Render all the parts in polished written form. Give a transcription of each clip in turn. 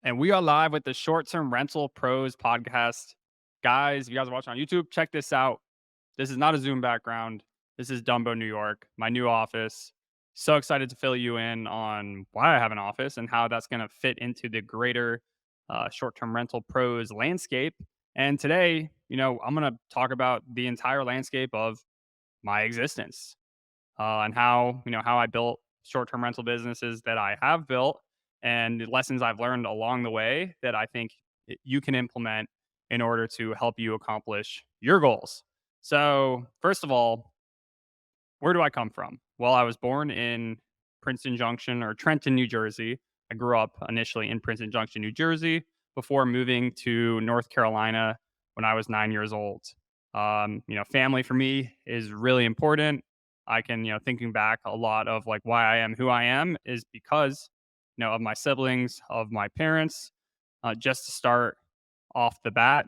And we are live with the Short Term Rental Pros podcast. Guys, if you guys are watching on YouTube, check this out. This is not a Zoom background. This is Dumbo, New York, my new office. So excited to fill you in on why I have an office and how that's going to fit into the greater short term rental pros landscape. And today, I'm going to talk about the entire landscape of my existence and how I built short-term rental businesses that I have built and the lessons I've learned along the way that I think you can implement in order to help you accomplish your goals. So, first of all, where do I come from? Well, I was born in Princeton Junction or Trenton, New Jersey. I grew up initially in Princeton Junction, New Jersey, before moving to North Carolina when I was 9 years old. Family for me is really important. I can, thinking back a lot of like why I am who I am is because, of my siblings, of my parents. Just to start off the bat,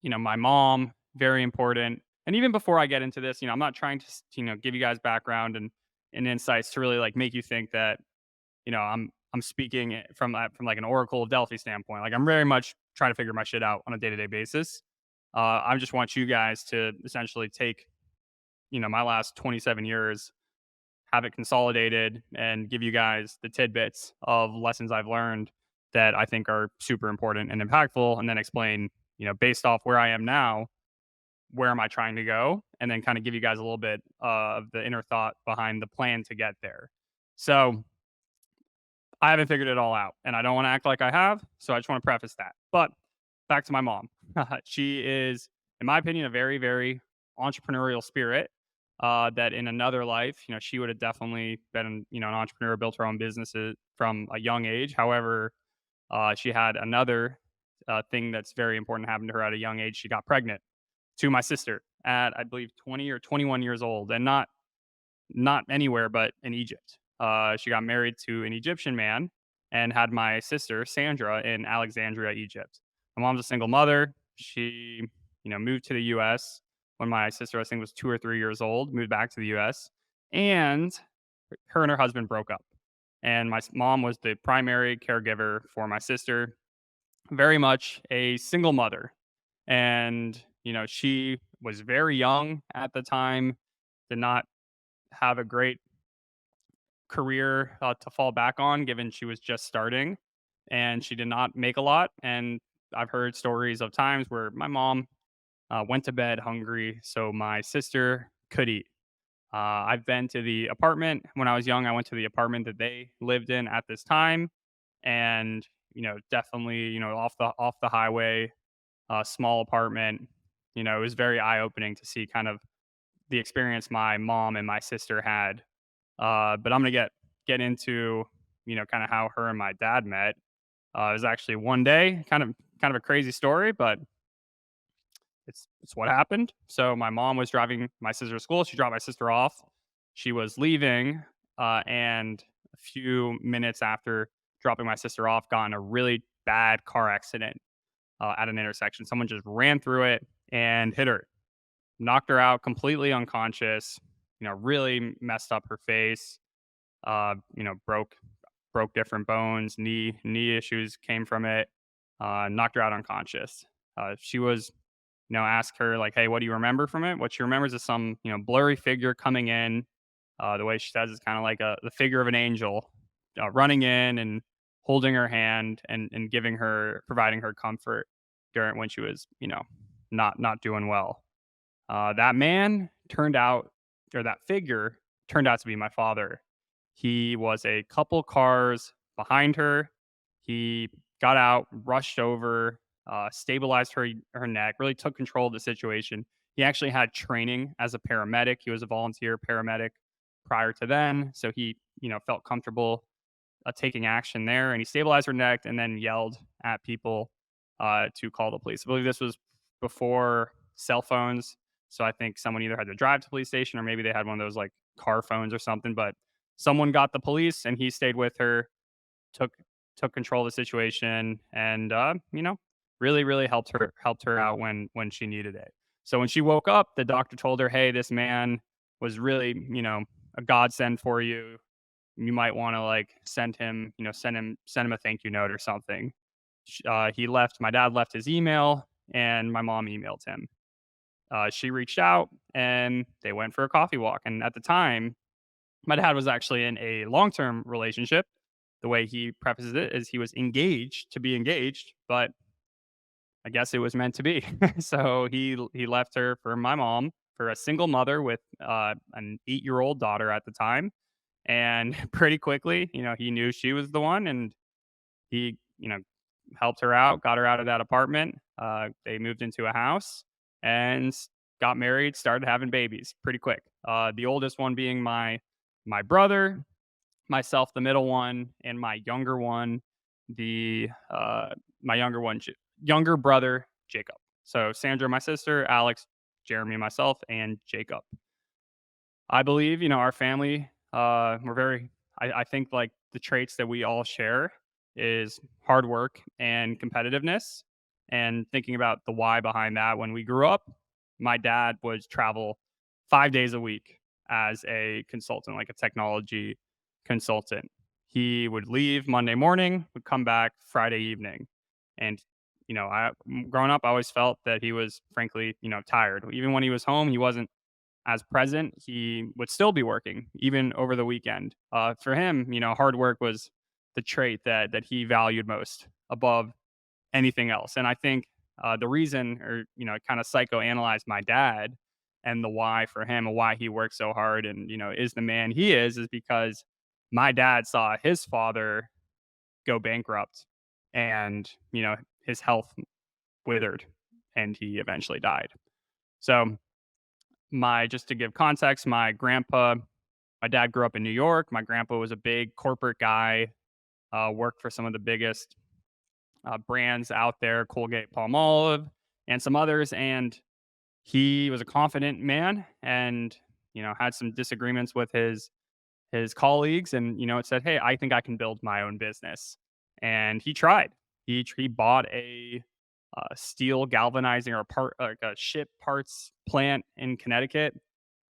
my mom, very important. And even before I get into this, I'm not trying to, give you guys background and insights to really like make you think that, I'm speaking from like an Oracle of Delphi standpoint. Like I'm very much trying to figure my shit out on a day-to-day basis. I just want you guys to essentially take, my last 27 years, have it consolidated and give you guys the tidbits of lessons I've learned that I think are super important and impactful, and then explain, based off where I am now, where am I trying to go, and then kind of give you guys a little bit of the inner thought behind the plan to get there. So I haven't figured it all out, and I don't want to act like I have. So I just want to preface that. But back to my mom. She is, in my opinion, a very, very entrepreneurial spirit. That in another life, she would have definitely been, an entrepreneur, built her own businesses from a young age. However, she had another thing that's very important happen to her at a young age. She got pregnant to my sister at, I believe, 20 or 21 years old, and not anywhere but in Egypt. She got married to an Egyptian man and had my sister Sandra in Alexandria, Egypt. My mom's a single mother. She, moved to the U.S. when my sister, I think, was 2 or 3 years old. Moved back to the U.S. and her and her husband broke up. And my mom was the primary caregiver for my sister, very much a single mother. And she was very young at the time, did not have a great career to fall back on, given she was just starting and she did not make a lot. And I've heard stories of times where my mom went to bed hungry so my sister could eat. I've been to the apartment when I was young. I went to the apartment that they lived in at this time, and definitely, off the highway, small apartment. It was very eye opening to see kind of the experience my mom and my sister had. But I'm gonna get into kind of how her and my dad met. It was actually one day, kind of a crazy story, but it's what happened. So my mom was driving my sister to school. She dropped my sister off. She was leaving, and a few minutes after dropping my sister off, got in a really bad car accident at an intersection. Someone just ran through it and hit her, knocked her out, completely unconscious. Really messed up her face. Broke different bones. Knee issues came from it. Knocked her out unconscious. She was, asked her like, "Hey, what do you remember from it?" What she remembers is some, blurry figure coming in. The way she says is kind of like the figure of an angel running in and holding her hand and providing her comfort during when she was, not doing well. That man turned out, or that figure turned out to be my father. He was a couple cars behind her. He got out, rushed over, stabilized her neck, really took control of the situation. He actually had training as a paramedic. He was a volunteer paramedic prior to then, so he felt comfortable taking action there. And he stabilized her neck and then yelled at people to call the police. I believe this was before cell phones, so I think someone either had to drive to the police station or maybe they had one of those like car phones or something. But someone got the police and he stayed with her, took took control of the situation, and really helped her out when she needed it. So when she woke up, the doctor told her, "Hey, this man was really, a godsend for you. you might want to like send him a thank you note or something. My dad left his email and my mom emailed him. She reached out and they went for a coffee walk. And at the time, my dad was actually in a long term relationship. The way he prefaces it is he was engaged to be engaged, but I guess it was meant to be. So he left her for my mom, for a single mother with an 8-year old daughter at the time. And pretty quickly, he knew she was the one, and he, helped her out, got her out of that apartment. They moved into a house and got married, started having babies pretty quick. The oldest one being my brother, myself, the middle one, and my younger one, the my younger brother, Jacob. So Sandra, my sister, Alex, Jeremy, myself, and Jacob. I believe, our family, we're very, I think like the traits that we all share is hard work and competitiveness. And thinking about the why behind that, when we grew up, my dad would travel 5 days a week as a consultant, like a technology consultant. He would leave Monday morning, would come back Friday evening. And, growing up, I always felt that he was frankly, tired. Even when he was home, he wasn't as present. He would still be working even over the weekend. For him, hard work was the trait that he valued most above anything else. And I think the reason, or kind of psychoanalyze my dad and the why for him and why he works so hard and is the man he is because my dad saw his father go bankrupt, and his health withered, and he eventually died. So my just to give context, my dad grew up in New York. My grandpa was a big corporate guy, worked for some of the biggest brands out there, Colgate, Palmolive, and some others. And he was a confident man, and had some disagreements with his colleagues, and it said, "Hey, I think I can build my own business." And he tried. He bought a steel galvanizing or part like a ship parts plant in Connecticut,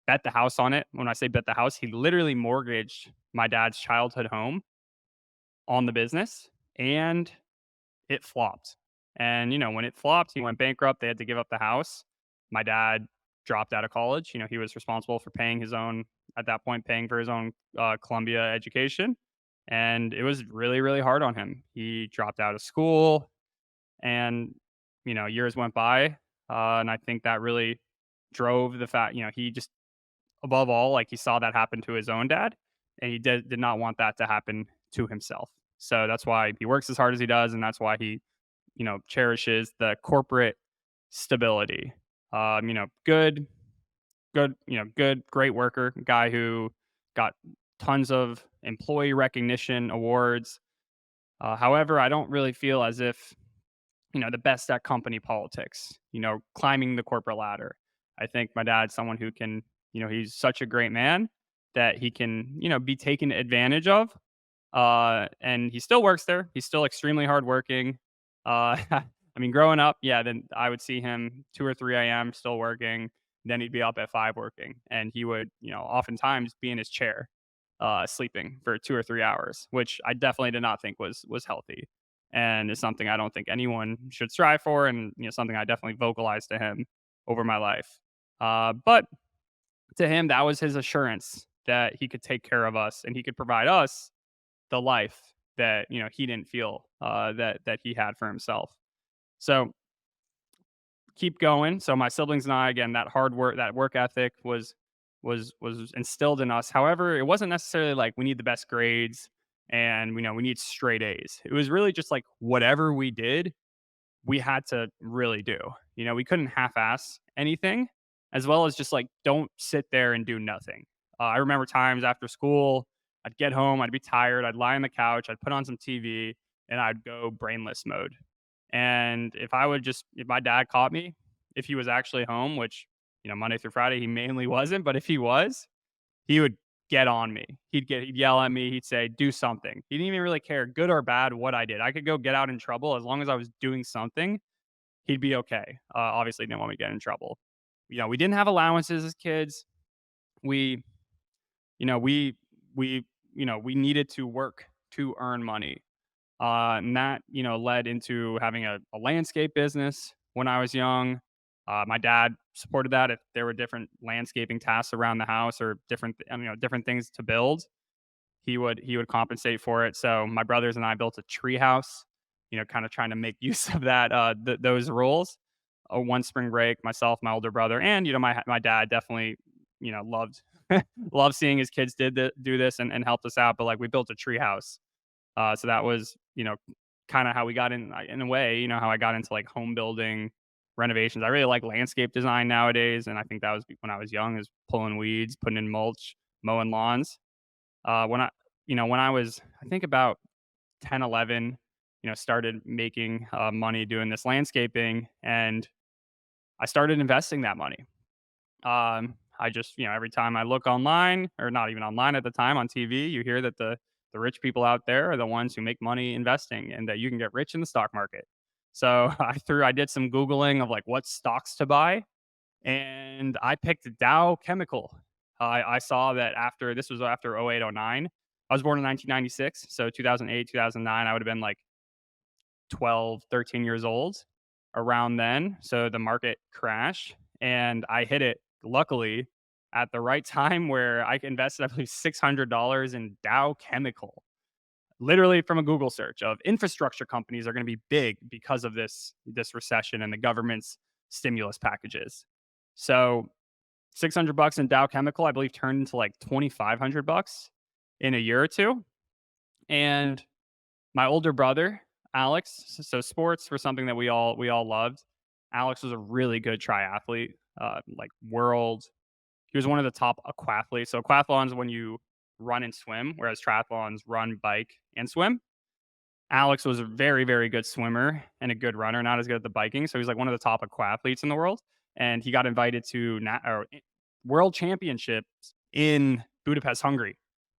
bet the house on it. When I say bet the house, he literally mortgaged my dad's childhood home on the business, and it flopped. And, when it flopped, he went bankrupt. They had to give up the house. My dad dropped out of college. He was responsible for at that point, paying for his own Columbia education. And it was really, really hard on him. He dropped out of school, and, years went by. And I think that really drove the fact, he just above all, like he saw that happen to his own dad, and he did not want that to happen to himself. So that's why he works as hard as he does, and that's why he, cherishes the corporate stability. Good, great worker, guy who got tons of employee recognition awards. However, I don't really feel as if the best at company politics, climbing the corporate ladder. I think my dad's someone who can, he's such a great man that he can, be taken advantage of. And he still works there. He's still extremely hardworking. I mean, growing up, yeah, then I would see him 2 or 3 a.m. still working. Then he'd be up at 5 working, and he would, oftentimes be in his chair, sleeping for 2 or 3 hours, which I definitely did not think was healthy, and is something I don't think anyone should strive for, and something I definitely vocalized to him over my life. But to him, that was his assurance that he could take care of us and he could provide us the life that he didn't feel that he had for himself. So keep going. So my siblings and I, again, that work ethic was instilled in us. However, it wasn't necessarily like we need the best grades and we need straight A's. It was really just like whatever we did, we had to really do. We couldn't half-ass anything, as well as just like don't sit there and do nothing. I remember times after school, I'd get home, I'd be tired, I'd lie on the couch, I'd put on some TV, and I'd go brainless mode. And if my dad caught me, if he was actually home, which, Monday through Friday, he mainly wasn't, but if he was, he would get on me. He'd yell at me. He'd say, do something. He didn't even really care, good or bad, what I did. I could go get out in trouble as long as I was doing something. He'd be okay. Obviously, didn't want me to get in trouble. We didn't have allowances as kids. We, we we needed to work to earn money. And that, led into having a landscape business when I was young. My dad supported that. If there were different landscaping tasks around the house or different things to build, he would compensate for it. So my brothers and I built a tree house, kind of trying to make use of those rules. One spring break, myself, my older brother, and my dad definitely loved loved seeing his kids do this and helped us out. But like we built a tree house, so that was kind of how we got in a way, how I got into like home building renovations. I really like landscape design nowadays, and I think that was when I was young, is pulling weeds, putting in mulch, mowing lawns. When I was, I think about 10, 11, started making money doing this landscaping, and I started investing that money. I just, every time I look online, or not even online at the time, on TV, you hear that the rich people out there are the ones who make money investing, and that you can get rich in the stock market. So I did some Googling of like what stocks to buy, and I picked Dow Chemical. I saw that after this was after 08, 09. I was born in 1996, so 2008, 2009, I would have been like 12, 13 years old around then. So the market crashed, and I hit it luckily at the right time where I invested, I believe, $600 in Dow Chemical. Literally from a Google search of infrastructure companies are going to be big because of this recession and the government's stimulus packages. So $600 in Dow Chemical, I believe, turned into like $2,500 in a year or two. And my older brother, Alex, so sports were something that we all loved. Alex was a really good triathlete, like world. He was one of the top aquathletes. So aquathlons when you run and swim, whereas triathlons run, bike, and swim. Alex was a very, very good swimmer and a good runner, not as good at the biking. So he's like one of the top aquathletes in the world. And he got invited to world championships in Budapest, Hungary.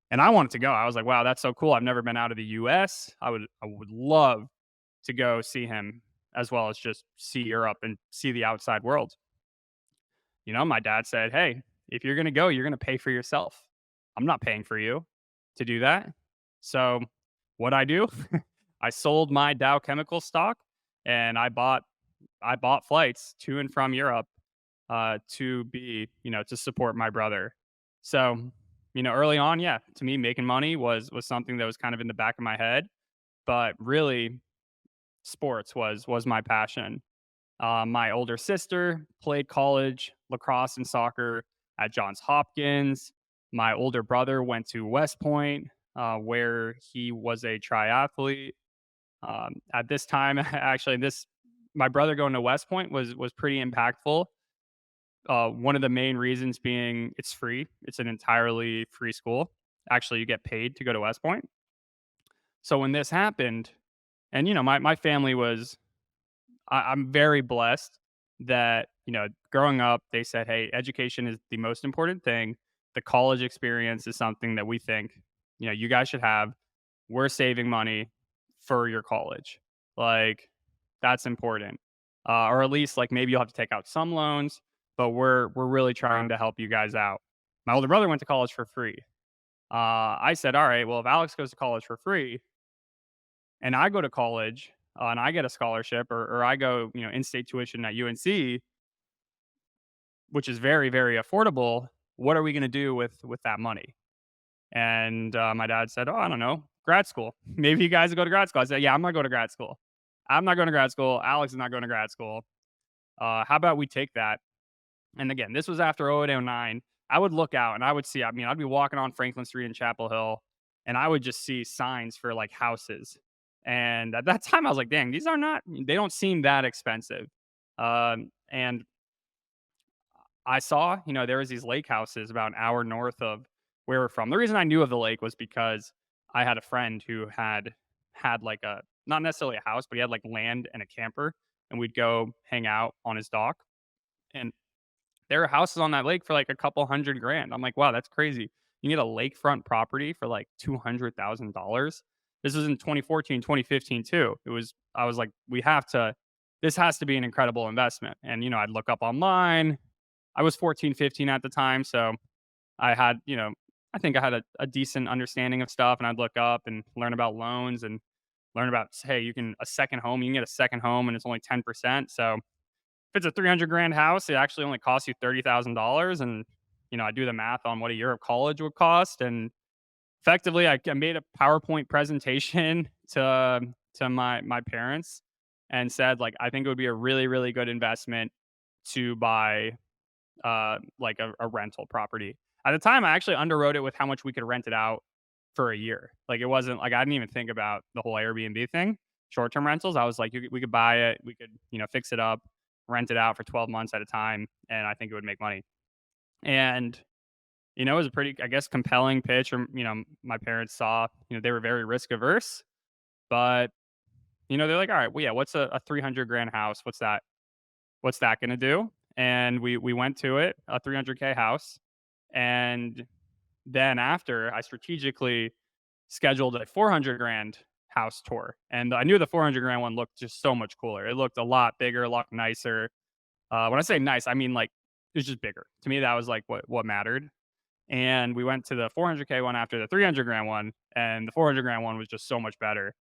And I wanted to go. I was like, wow, that's so cool. I've never been out of the US. I would love to go see him, as well as just see Europe and see the outside world. My dad said, hey, if you're going to go, you're going to pay for yourself. I'm not paying for you to do that. So what I do, I sold my Dow Chemical stock, and I bought flights to and from Europe, to support my brother. So, early on, yeah, to me, making money was something that was kind of in the back of my head, but really, sports was my passion. My older sister played college lacrosse and soccer at Johns Hopkins. My older brother went to West Point, where he was a triathlete. At this time, actually, this my brother going to West Point was pretty impactful. One of the main reasons being it's free. It's an entirely free school. Actually, you get paid to go to West Point. So when this happened, and my family was, I'm very blessed that growing up they said, hey, education is the most important thing. The college experience is something that we think you guys should have. We're saving money for your college. Like, that's important. Or at least like maybe you'll have to take out some loans, but we're really trying to help you guys out. My older brother went to college for free. I said, all right, well, if Alex goes to college for free and I go to college, and I get a scholarship, or I go, in-state tuition at UNC, which is very, very affordable, what are we going to do with that money? And my dad said, oh, I don't know, grad school. Maybe you guys will go to grad school. I said, yeah, I'm not going to grad school. I'm not going to grad school. Alex is not going to grad school. How about we take that? And again, this was after 08, 09. I would look out and I would see, I'd be walking on Franklin Street in Chapel Hill, and I would just see signs for like houses. And at that time, I was like, dang, they don't seem that expensive. And I saw, there was these lake houses about an hour north of where we're from. The reason I knew of the lake was because I had a friend who had like not necessarily a house, but he had like land and a camper, and we'd go hang out on his dock. And there are houses on that lake for like a couple hundred grand. I'm like, wow, that's crazy. You can get a lakefront property for like $200,000. This was in 2014, 2015 too. I was like, this has to be an incredible investment. And, I'd look up online. I was 14, 15 at the time. So I had, I think I had a decent understanding of stuff, and I'd look up and learn about loans and learn about, hey, you can a second home, you can get a second home and it's only 10%. So if it's a 300 grand house, it actually only costs you $30,000. And, I do the math on what a year of college would cost. And effectively, I made a PowerPoint presentation to my parents and said, like, I think it would be a really, really good investment to buy like a rental property. At the time, I actually underwrote it with how much we could rent it out for a year. Like it wasn't like I didn't even think about the whole Airbnb thing, short term rentals. I was like, we could buy it, we could fix it up, rent it out for 12 months at a time, and I think it would make money. And it was a pretty, I guess, compelling pitch. Or my parents saw, they were very risk averse, but they're like, all right, well, yeah, what's a 300 grand house? What's that going to do? And we went to it, a 300K house. And then after, I strategically scheduled a 400 grand house tour. And I knew the 400 grand one looked just so much cooler. It looked a lot bigger, a lot nicer. When I say nice, I mean like it was just bigger. To me, that was like what mattered. And we went to the 400K one after the 300 grand one, and the 400 grand one was just so much better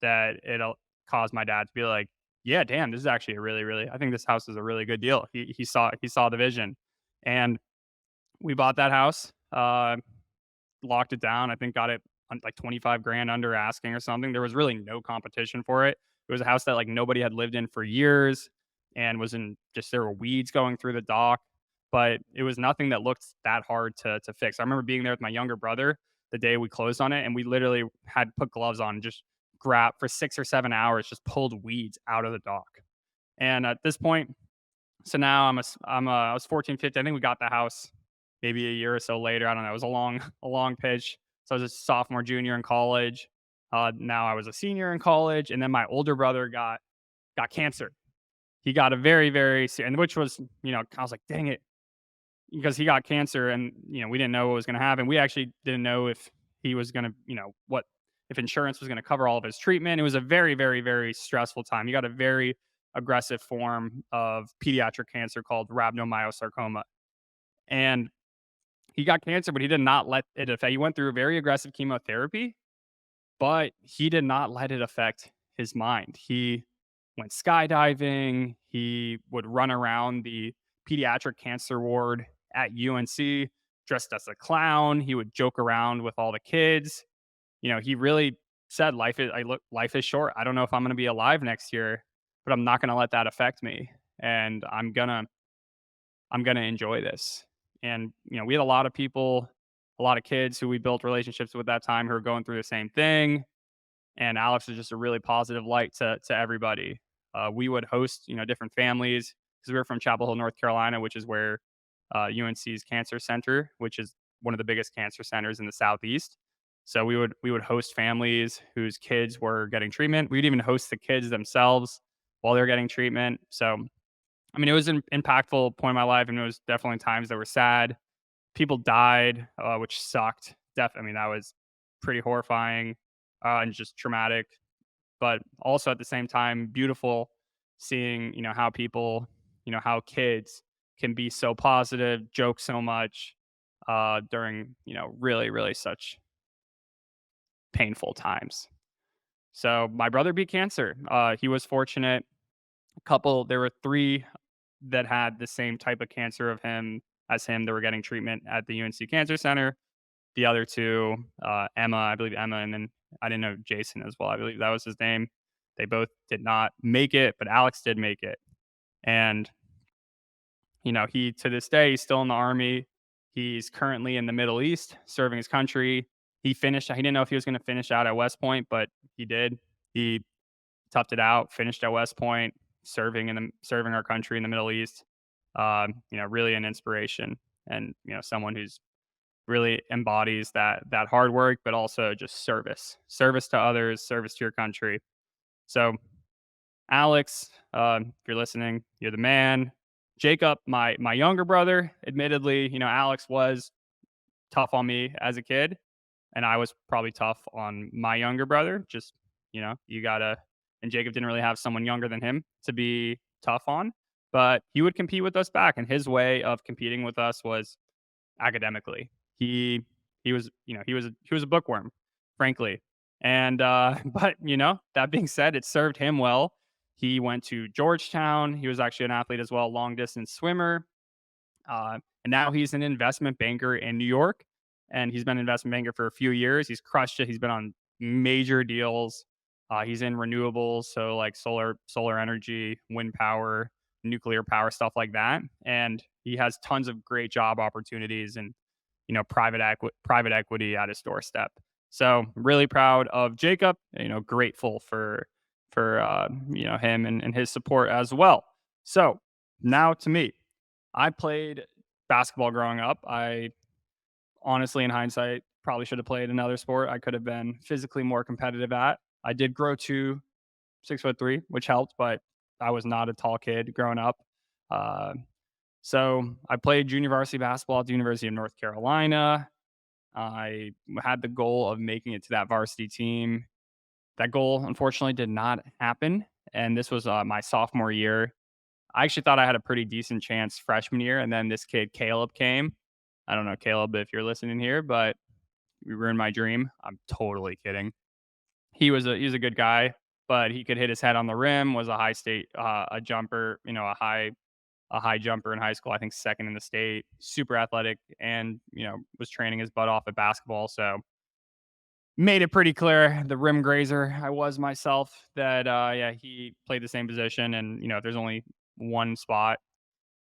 that it caused my dad to be like, "Yeah, damn, this is actually a really, really. I think this house is a really good deal." He saw the vision, and we bought that house. Locked it down. I think got it on like 25 grand under asking or something. There was really no competition for it. It was a house that like nobody had lived in for years and was in just there were weeds going through the dock, but it was nothing that looked that hard to fix. I remember being there with my younger brother the day we closed on it, and we literally had put gloves on and just grab for 6 or 7 hours, just pulled weeds out of the dock. And at this point, so now I was 14, 15. I think we got the house maybe a year or so later. I don't know. It was a long a long pitch. So I was a sophomore, junior in college. Now I was a senior in college, and then my older brother got cancer. He got a very very and which was I was like, dang it, because he got cancer, and we didn't know what was going to happen. We actually didn't know if he was going to what if insurance was going to cover all of his treatment. It was a very very very stressful time. He got a very aggressive form of pediatric cancer called rhabdomyosarcoma, and he got cancer, but he did not let it affect. He went through very aggressive chemotherapy, but he did not let it affect his mind. He went skydiving. He would run around the pediatric cancer ward at UNC dressed as a clown. He would joke around with all the kids. He really said life is short. I don't know if I'm going to be alive next year, but I'm not going to let that affect me, and I'm gonna enjoy this. And we had a lot of people, a lot of kids who we built relationships with that time who are going through the same thing. And Alex was just a really positive light to everybody. We would host different families because we were from Chapel Hill, North Carolina, which is where UNC's cancer center, which is one of the biggest cancer centers in the southeast. So we would host families whose kids were getting treatment. We'd even host the kids themselves while they're getting treatment. So I mean, it was an impactful point in my life, and it was definitely times that were sad. People died, which sucked. I mean, that was pretty horrifying and just traumatic, but also at the same time, beautiful seeing, how people, how kids can be so positive, joke so much during, really, really such painful times. So my brother beat cancer. He was fortunate. There were three that had the same type of cancer of him as him that were getting treatment at the UNC Cancer Center. The other two, Emma, I believe Emma, and then I didn't know Jason as well. I believe that was his name. They both did not make it, but Alex did make it. And, he to this day, he's still in the army. He's currently in the Middle East serving his country. He didn't know if he was going to finish out at West Point, but he did. He toughed it out, finished at West Point, serving our country in the Middle East. Really an inspiration, and someone who's really embodies that hard work, but also just service to others, service to your country. So, Alex, if you're listening, you're the man. Jacob, my younger brother, admittedly, Alex was tough on me as a kid, and I was probably tough on my younger brother. Just you gotta. And Jacob didn't really have someone younger than him to be tough on, but he would compete with us back, and his way of competing with us was academically. He He was a bookworm, frankly. And but that being said, it served him well. He went to Georgetown. He was actually an athlete as well, long distance swimmer. And now he's an investment banker in New York, and he's been an investment banker for a few years. He's crushed it. He's been on major deals. He's in renewables, so like solar energy, wind power, nuclear power, stuff like that. And he has tons of great job opportunities and private equity at his doorstep. So really proud of Jacob. Grateful for him and his support as well. So now to me. I played basketball growing up. I honestly, in hindsight, probably should have played another sport. I could have been physically more competitive at. I did grow to 6'3", which helped, but I was not a tall kid growing up. Uh, so I played junior varsity basketball at the University of North Carolina. I had the goal of making it to that varsity team. That goal, unfortunately, did not happen. And this was my sophomore year. I actually thought I had a pretty decent chance freshman year, and then this kid Caleb came. I don't know, Caleb, if you're listening here, but you ruined my dream. I'm totally kidding. He's a good guy, but he could hit his head on the rim. Was a high state a jumper, a high jumper in high school. I think second in the state. Super athletic, and was training his butt off at basketball. So made it pretty clear, the rim grazer I was myself, that yeah, he played the same position, and if there's only one spot,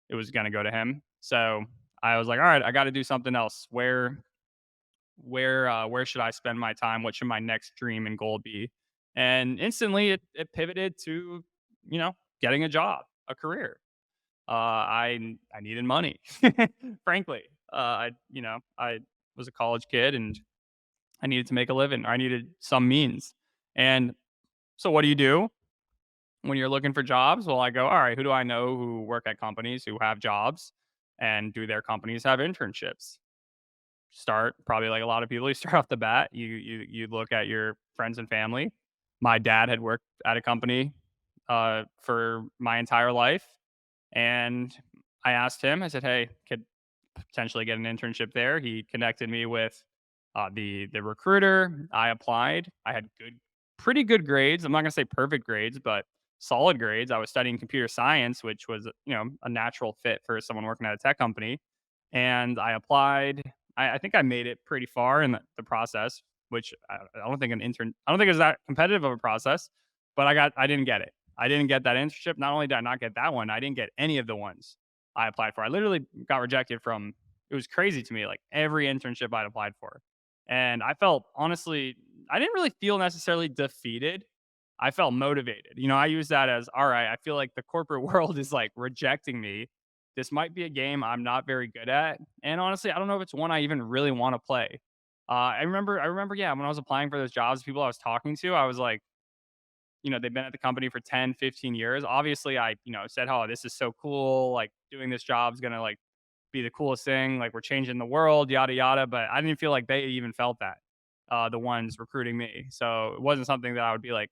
it was going to go to him. So I was like, all right, I got to do something else. Where should I spend my time? What should my next dream and goal be? And instantly it pivoted to, getting a job, a career. I needed money, frankly. I was a college kid and I needed to make a living. I needed some means. And so what do you do when you're looking for jobs? Well, I go, all right, who do I know who work at companies who have jobs, and do their companies have internships? Start probably like a lot of people. You start off the bat. You look at your friends and family. My dad had worked at a company for my entire life, and I asked him. I said, "Hey, could potentially get an internship there." He connected me with the recruiter. I applied. I had pretty good grades. I'm not gonna say perfect grades, but solid grades. I was studying computer science, which was a natural fit for someone working at a tech company. And I applied. I think I made it pretty far in the process, which I don't think an intern. I don't think it was that competitive of a process, but I didn't get it. I didn't get that internship. Not only did I not get that one, I didn't get any of the ones I applied for. I literally got rejected from. It was crazy to me, like every internship I'd applied for. And I felt honestly, I didn't really feel necessarily defeated. I felt motivated. I use that as, all right, I feel like the corporate world is like rejecting me. This might be a game I'm not very good at. And honestly, I don't know if it's one I even really want to play. I remember, yeah, when I was applying for those jobs, people I was talking to, I was like, they've been at the company for 10, 15 years. Obviously, I, said, oh, this is so cool. Like doing this job is going to like be the coolest thing. Like we're changing the world, yada, yada. But I didn't feel like they even felt that, the ones recruiting me. So it wasn't something that I would be like,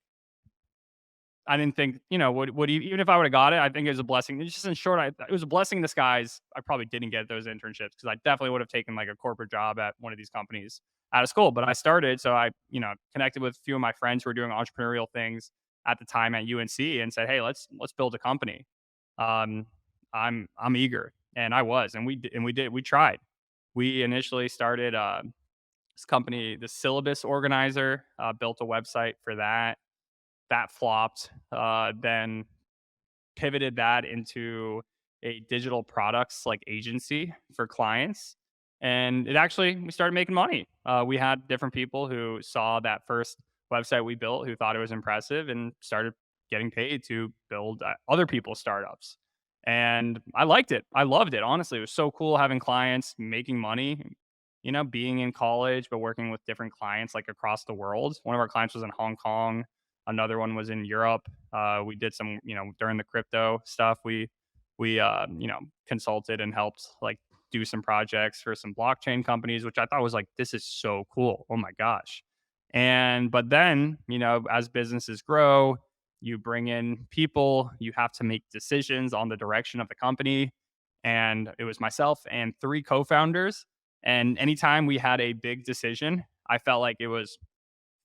I didn't think, would even if I would have got it, I think it was a blessing. It's just in short, it was a blessing in disguise. I probably didn't get those internships because I definitely would have taken like a corporate job at one of these companies out of school. But I started, so I, connected with a few of my friends who were doing entrepreneurial things at the time at UNC and said, hey, let's build a company. Um, I'm eager, and I was, and we tried. We initially started this company, the syllabus organizer, built a website for that. That flopped. Then pivoted that into a digital products like agency for clients. And we started making money. We had different people who saw that first website we built who thought it was impressive and started getting paid to build other people's startups. And I liked it. I loved it. Honestly, it was so cool having clients, making money, being in college, but working with different clients like across the world. One of our clients was in Hong Kong. Another one was in Europe. We did some, during the crypto stuff, we consulted and helped like do some projects for some blockchain companies, which I thought was like, this is so cool. Oh my gosh. But then, as businesses grow, you bring in people, you have to make decisions on the direction of the company. And it was myself and three co-founders. And anytime we had a big decision, I felt like it was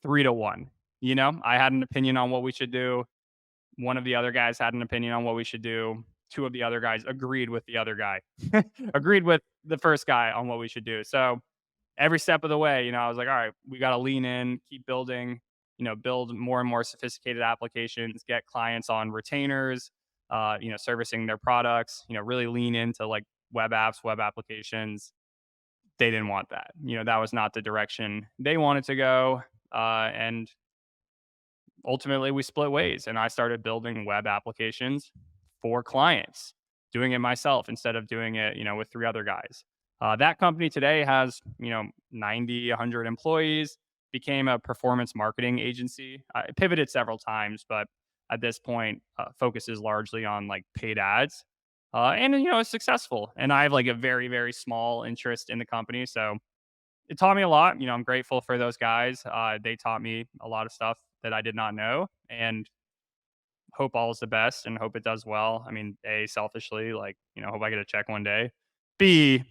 3 to 1. You know, I had an opinion on what we should do. One of the other guys had an opinion on what we should do. Two of the other guys agreed with the other guy, agreed with the first guy on what we should do. So every step of the way, I was like, all right, we got to lean in, keep building, build more and more sophisticated applications, get clients on retainers, servicing their products, really lean into like web apps, web applications. They didn't want that. That was not the direction they wanted to go. And ultimately we split ways and I started building web applications for clients, doing it myself instead of doing it, with three other guys. That company today has, 90, 100 employees, became a performance marketing agency. I pivoted several times, but at this point, focuses largely on like paid ads. And, it's successful. And I have like a very, very small interest in the company. So it taught me a lot. I'm grateful for those guys. They taught me a lot of stuff that I did not know, and hope all is the best and hope it does well. I mean, A, selfishly, like, hope I get a check one day. B,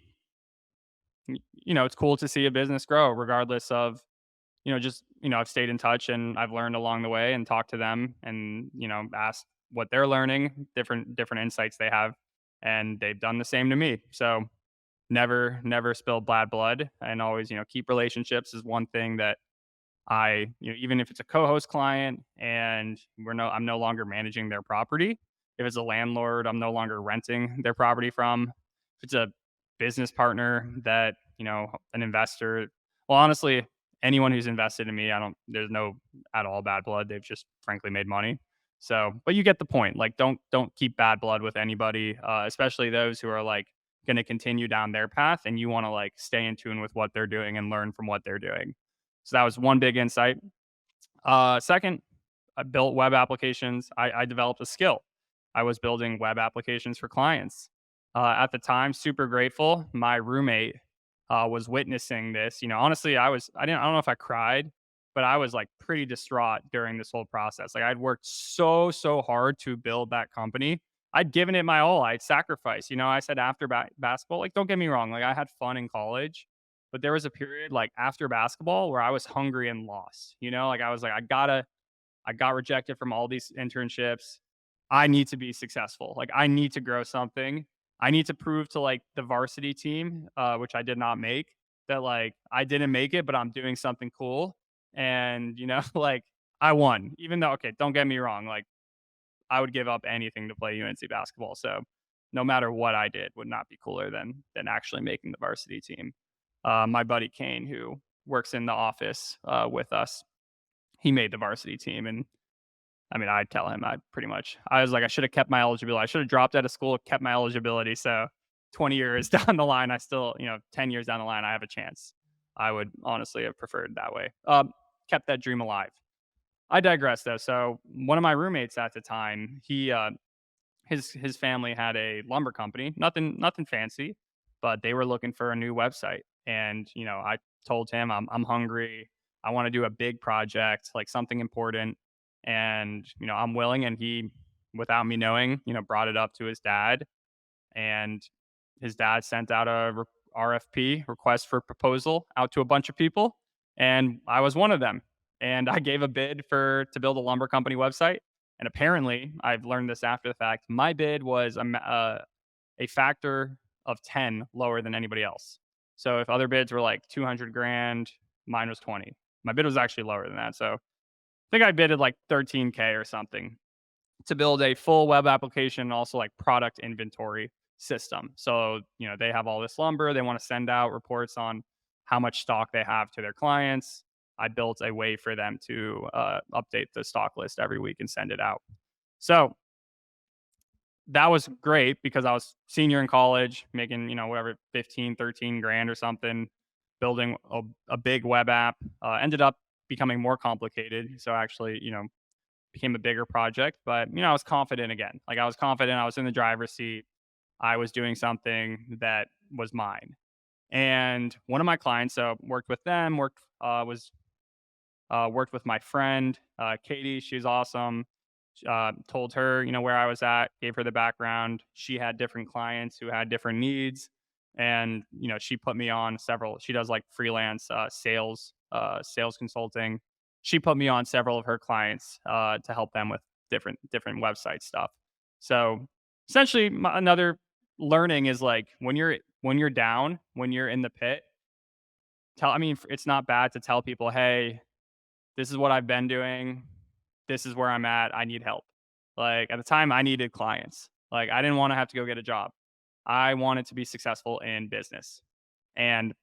it's cool to see a business grow regardless of, just, I've stayed in touch and I've learned along the way and talked to them and, asked what they're learning, different insights they have, and they've done the same to me. So never spill bad blood and always, keep relationships is one thing that even if it's a co-host client and I'm no longer managing their property. If it's a landlord, I'm no longer renting their property from. If it's a business partner that, an investor, well, honestly, anyone who's invested in me, there's no at all bad blood. They've just frankly made money. So, but you get the point. Like, don't keep bad blood with anybody, especially those who are like going to continue down their path and you want to like stay in tune with what they're doing and learn from what they're doing. So that was one big insight. Second, I built web applications. I developed a skill. I was building web applications for clients. At the time, super grateful. My roommate was witnessing this. Honestly, I don't know if I cried, but I was like pretty distraught during this whole process. Like I'd worked so hard to build that company. I'd given it my all. I'd sacrificed. I said after basketball, like don't get me wrong, like I had fun in college, but there was a period like after basketball where I was hungry and lost. Like I was like I got rejected from all these internships. I need to be successful. Like I need to grow something. I need to prove to like the varsity team, which I did not make, that like I didn't make it, but I'm doing something cool. And like I won. Even though, okay, don't get me wrong, like I would give up anything to play UNC basketball. So no matter what I did, would not be cooler than actually making the varsity team. My buddy Kane, who works in the office with us, he made the varsity team, and I mean, I'd tell him I was like, I should have kept my eligibility. I should have dropped out of school, kept my eligibility. So 20 years down the line, I still, 10 years down the line, I have a chance. I would honestly have preferred that way. Kept that dream alive. I digress though. So one of my roommates at the time, his family had a lumber company, nothing fancy, but they were looking for a new website. And I told him I'm hungry. I want to do a big project, like something important, and I'm willing. And he, without me knowing, brought it up to his dad, and his dad sent out a RFP, request for proposal, out to a bunch of people, and I was one of them. And I gave a bid to build a lumber company website. And apparently, I've learned this after the fact. My bid was a factor of 10 lower than anybody else. So if other bids were like 200 grand, mine was 20. My bid was actually lower than that. So I think I bidded like 13K or something to build a full web application, also like product inventory system. So, they have all this lumber. They want to send out reports on how much stock they have to their clients. I built a way for them to update the stock list every week and send it out. So that was great because I was senior in college, making, whatever, 15, 13 grand or something, building a big web app. Ended up becoming more complicated. So actually, became a bigger project, but I was confident again. Like I was confident, I was in the driver's seat. I was doing something that was mine. And one of my clients, so worked with them, worked with my friend, Katie. She's awesome. Told her, where I was at, gave her the background. She had different clients who had different needs. And she put me on several. She does like freelance sales consulting. She put me on several of her clients to help them with different website stuff. So essentially, another learning is like when you're down, when you're in the pit. I mean, it's not bad to tell people, hey, this is what I've been doing. This is where I'm at. I need help. Like at the time, I needed clients. Like I didn't want to have to go get a job. I wanted to be successful in business. And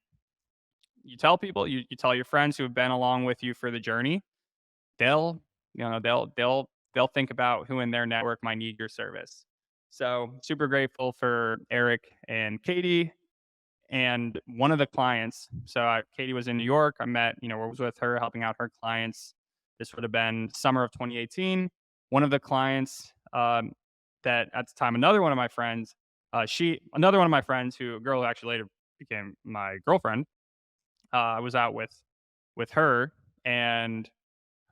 you tell people, you tell your friends who have been along with you for the journey, they'll, they'll think about who in their network might need your service. So super grateful for Eric and Katie. And one of the clients, so Katie was in New York. I met, was with her helping out her clients. This would have been summer of 2018. One of the clients that at the time, another one of my friends, who a girl who actually later became my girlfriend, I was out with her, and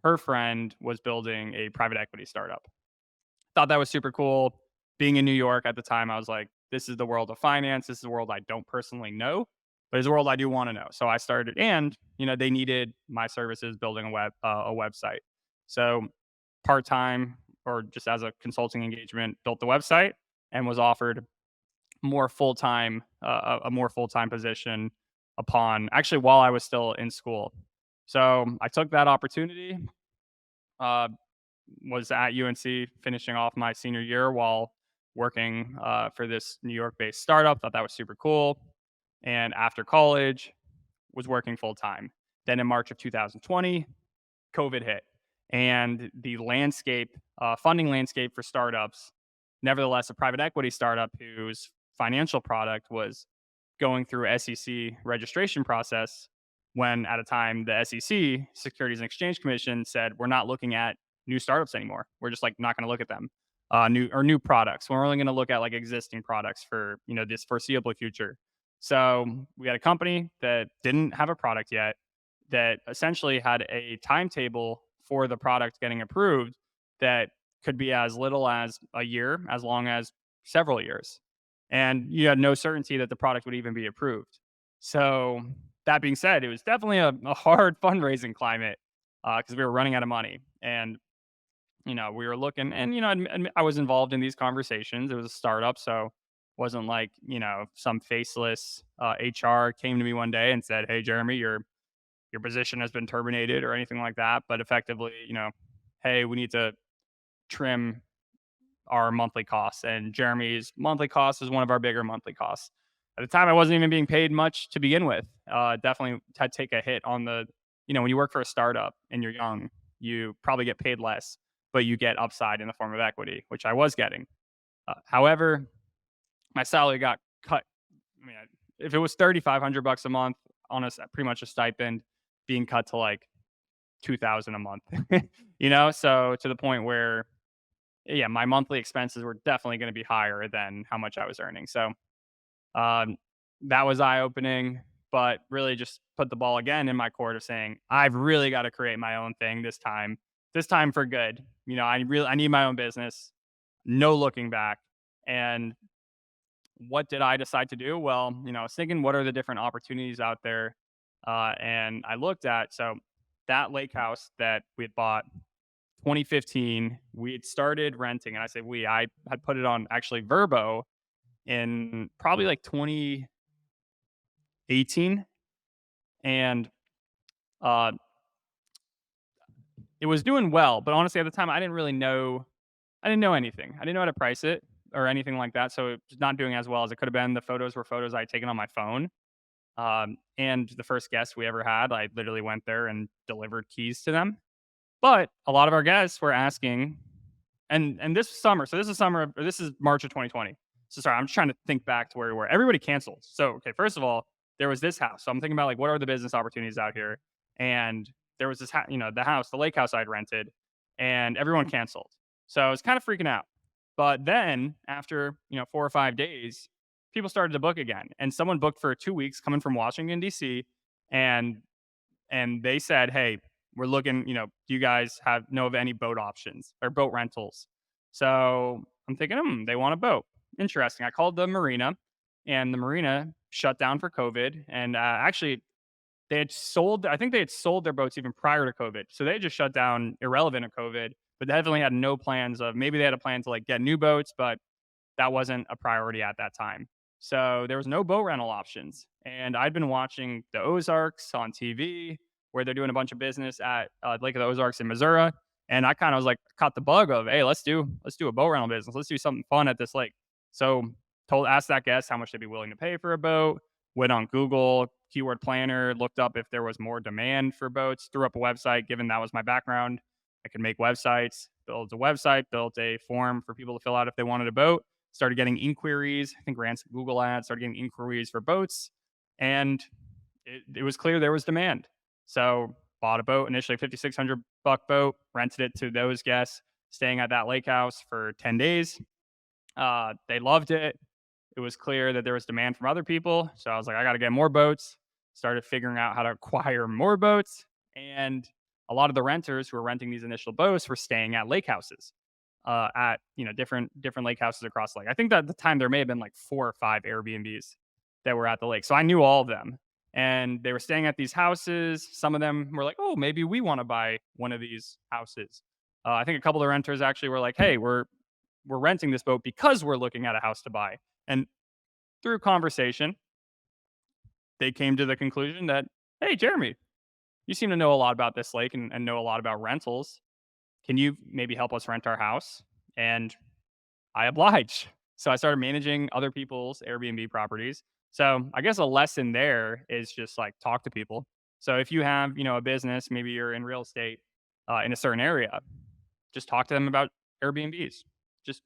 her friend was building a private equity startup. Thought that was super cool. Being in New York at the time, I was like, this is the world of finance. This is a world I don't personally know, but it's a world I do want to know. So I started, and they needed my services building a website. So part time or just as a consulting engagement, built the website and was offered more full time a more full time position upon actually while I was still in school. So I took that opportunity. Uh, was at UNC finishing off my senior year while working for this New York based startup. Thought that was super cool. And after college, was working full time. Then in March of 2020, COVID hit, and the funding landscape for startups, nevertheless, a private equity startup whose financial product was going through SEC registration process, when at a time the SEC, Securities and Exchange Commission, said we're not looking at new startups anymore. We're just like not going to look at them. New products. We're only going to look at like existing products for this foreseeable future. So we had a company that didn't have a product yet, that essentially had a timetable for the product getting approved that could be as little as a year, as long as several years. And you had no certainty that the product would even be approved. So, that being said, it was definitely a hard fundraising climate because we were running out of money. And, we were looking, and, I was involved in these conversations. It was a startup. So, wasn't like, some faceless HR came to me one day and said, hey, Jeremy, your position has been terminated or anything like that, but effectively, hey, we need to trim our monthly costs. And Jeremy's monthly cost is one of our bigger monthly costs. At the time, I wasn't even being paid much to begin with. Definitely had to take a hit on when you work for a startup and you're young, you probably get paid less, but you get upside in the form of equity, which I was getting. However, my salary got cut. I mean, if it was $3,500 a month on pretty much a stipend, being cut to like 2,000 a month, so to the point where, yeah, my monthly expenses were definitely going to be higher than how much I was earning. So um, that was eye opening, but really just put the ball again in my court of saying, I've really got to create my own thing this time for good. I need my own business, no looking back. And what did I decide to do? Well, I was thinking, what are the different opportunities out there? And I looked at, so that lake house that we had bought 2015, we had started renting. And I say I had put it on actually Verbo in probably like 2018. And uh, it was doing well. But honestly, at the time, I didn't know anything. I didn't know how to price it or anything like that. So it was not doing as well as it could have been. The photos were photos I had taken on my phone. And the first guest we ever had, I literally went there and delivered keys to them. But a lot of our guests were asking, and this summer, so this is March of 2020. So sorry, I'm just trying to think back to where we were. Everybody canceled. So okay, first of all, there was this house. So I'm thinking about like what are the business opportunities out here, and there was this the lake house I'd rented, and everyone canceled. So I was kind of freaking out. But then after 4 or 5 days, people started to book again, and someone booked for 2 weeks coming from Washington D.C. and they said, hey, we're looking, do you guys know of any boat options or boat rentals? So I'm thinking, they want a boat. Interesting. I called the marina, and the marina shut down for COVID. And actually, they had sold, I think they had sold their boats even prior to COVID. So they just shut down irrelevant of COVID, but definitely had no plans of, maybe they had a plan to like get new boats, but that wasn't a priority at that time. So there was no boat rental options. And I'd been watching the Ozarks on TV where they're doing a bunch of business at Lake of the Ozarks in Missouri. And I kind of was like, caught the bug of, hey, let's do a boat rental business. Let's do something fun at this lake. So asked that guest how much they'd be willing to pay for a boat. Went on Google keyword planner, looked up if there was more demand for boats, threw up a website. Given that was my background, I could make websites. Built a website, built a form for people to fill out if they wanted a boat, started getting inquiries. I think ran some Google ads, started getting inquiries for boats, and it was clear there was demand. So bought a boat, initially $5,600 boat, rented it to those guests staying at that lake house for 10 days. They loved it. It was clear that there was demand from other people. So I was like, I got to get more boats. Started figuring out how to acquire more boats. And a lot of the renters who were renting these initial boats were staying at lake houses, at different lake houses across the lake. I think that at the time there may have been like 4 or 5 Airbnbs that were at the lake. So I knew all of them. And they were staying at these houses. Some of them were like, oh, maybe we want to buy one of these houses. I think a couple of renters actually were like, hey, we're renting this boat because we're looking at a house to buy. And through conversation, they came to the conclusion that, hey, Jeremy, you seem to know a lot about this lake and know a lot about rentals. Can you maybe help us rent our house? And I obliged. So I started managing other people's Airbnb properties. So I guess a lesson there is just like talk to people. So if you have, a business, maybe you're in real estate in a certain area, just talk to them about Airbnbs. Just